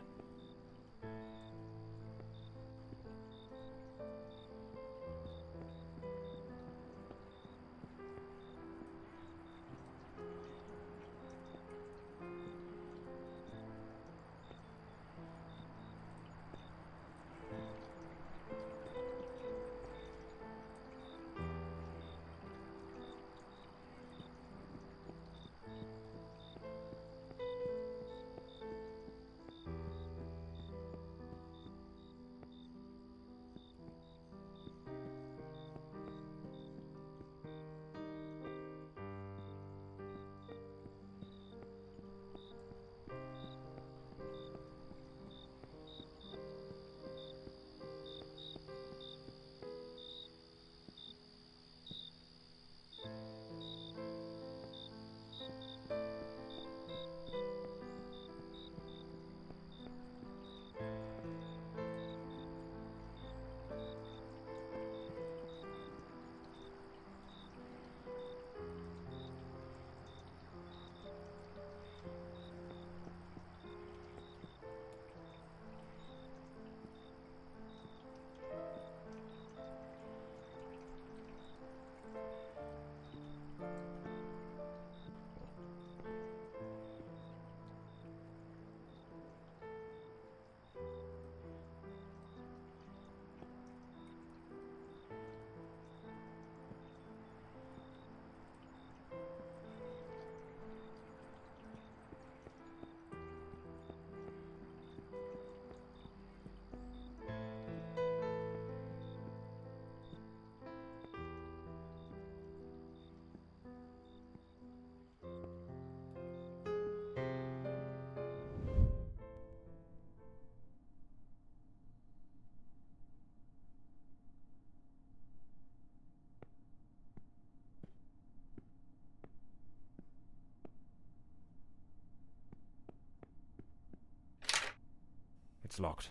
It's locked.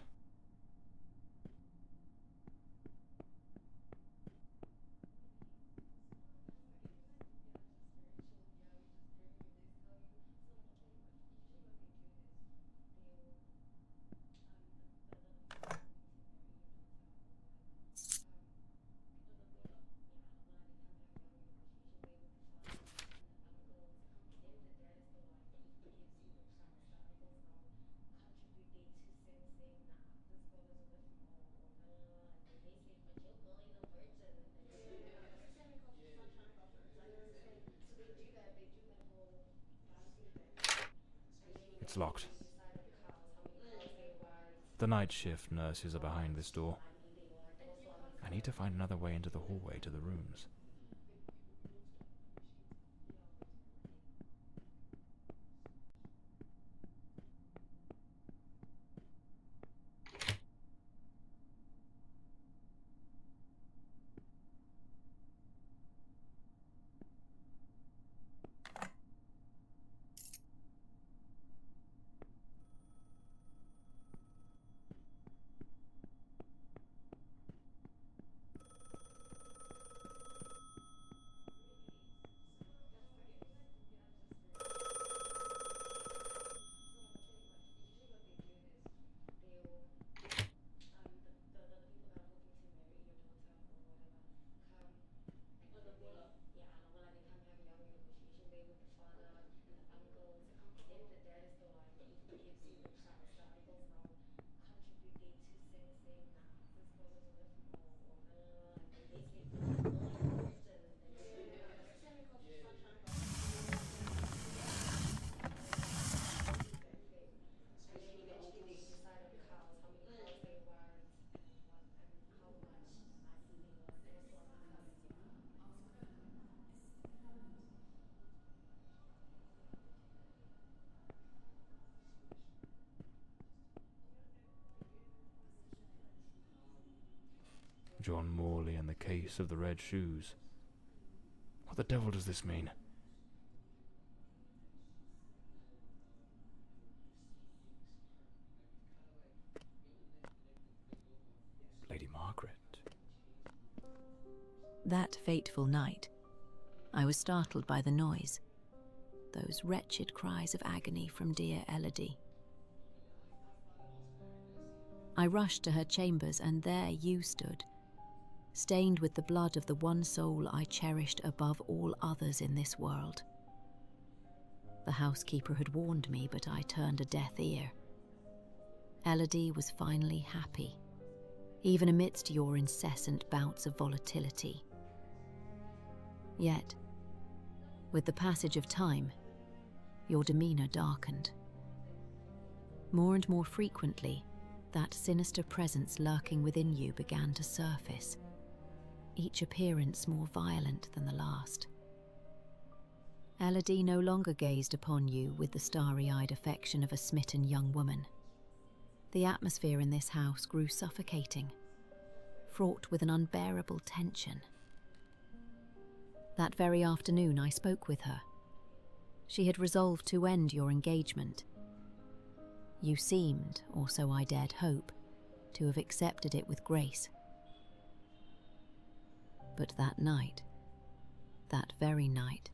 It's locked. The night shift nurses are behind this door. I need to find another way into the hallway to the rooms. John Morley and the case of the red shoes. What the devil does this mean? Lady Margaret. That fateful night, I was startled by the noise. Those wretched cries of agony from dear Elody. I rushed to her chambers, and there you stood, stained with the blood of the one soul I cherished above all others in this world. The housekeeper had warned me, but I turned a deaf ear. Elody was finally happy, even amidst your incessant bouts of volatility. Yet, with the passage of time, your demeanour darkened. More and more frequently, that sinister presence lurking within you began to surface, each appearance more violent than the last. Elody no longer gazed upon you with the starry-eyed affection of a smitten young woman. The atmosphere in this house grew suffocating, fraught with an unbearable tension. That very afternoon I spoke with her. She had resolved to end your engagement. You seemed, or so I dared hope, to have accepted it with grace. But that night, that very night,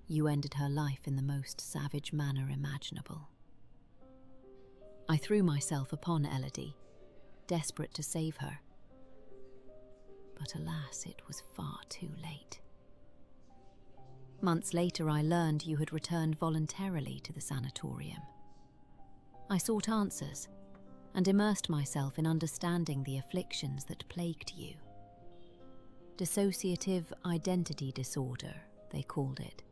you ended her life in the most savage manner imaginable. I threw myself upon Elody, desperate to save her. But alas, it was far too late. Months later, I learned you had returned voluntarily to the sanatorium. I sought answers and immersed myself in understanding the afflictions that plagued you. Dissociative identity disorder, they called it.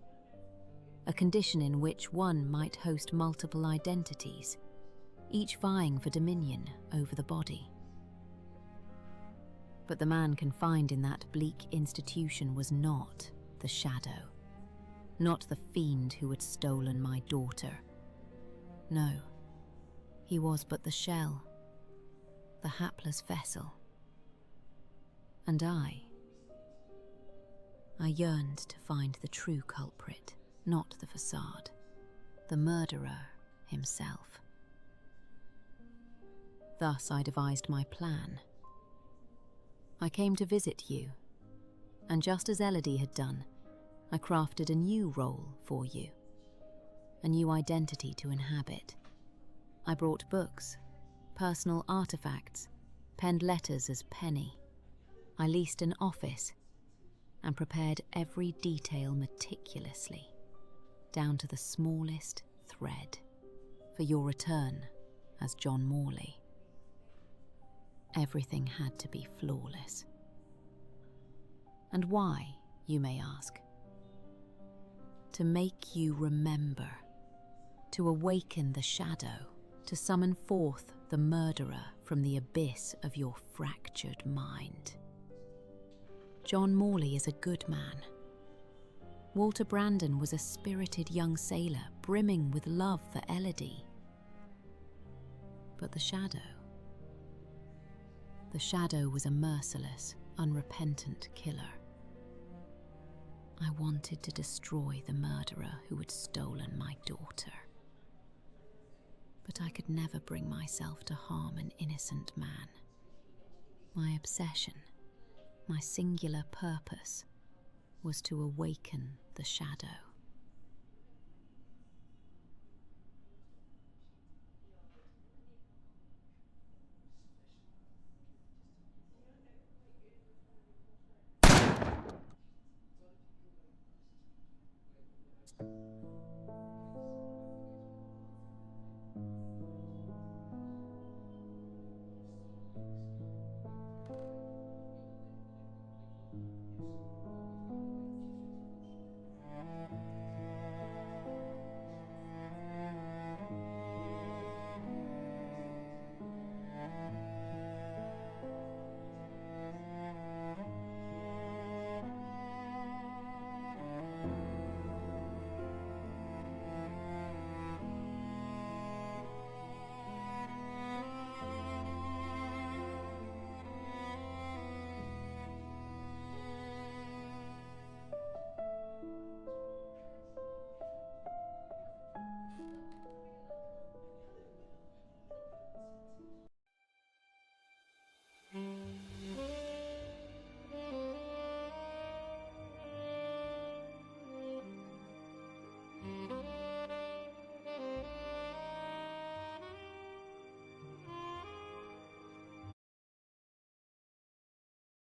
A condition in which one might host multiple identities, each vying for dominion over the body. But the man confined in that bleak institution was not the shadow, not the fiend who had stolen my daughter. No, he was but the shell, the hapless vessel. And I yearned to find the true culprit, not the facade, the murderer himself. Thus I devised my plan. I came to visit you, and just as Elody had done, I crafted a new role for you, a new identity to inhabit. I brought books, personal artifacts, penned letters as Penny. I leased an office and prepared every detail meticulously, down to the smallest thread, for your return as John Morley. Everything had to be flawless. And why, you may ask? To make you remember, to awaken the shadow, to summon forth the murderer from the abyss of your fractured mind. John Morley is a good man. Walter Brandon was a spirited young sailor brimming with love for Elody. But the shadow was a merciless, unrepentant killer. I wanted to destroy the murderer who had stolen my daughter. But I could never bring myself to harm an innocent man. My obsession, my singular purpose, was to awaken the shadow.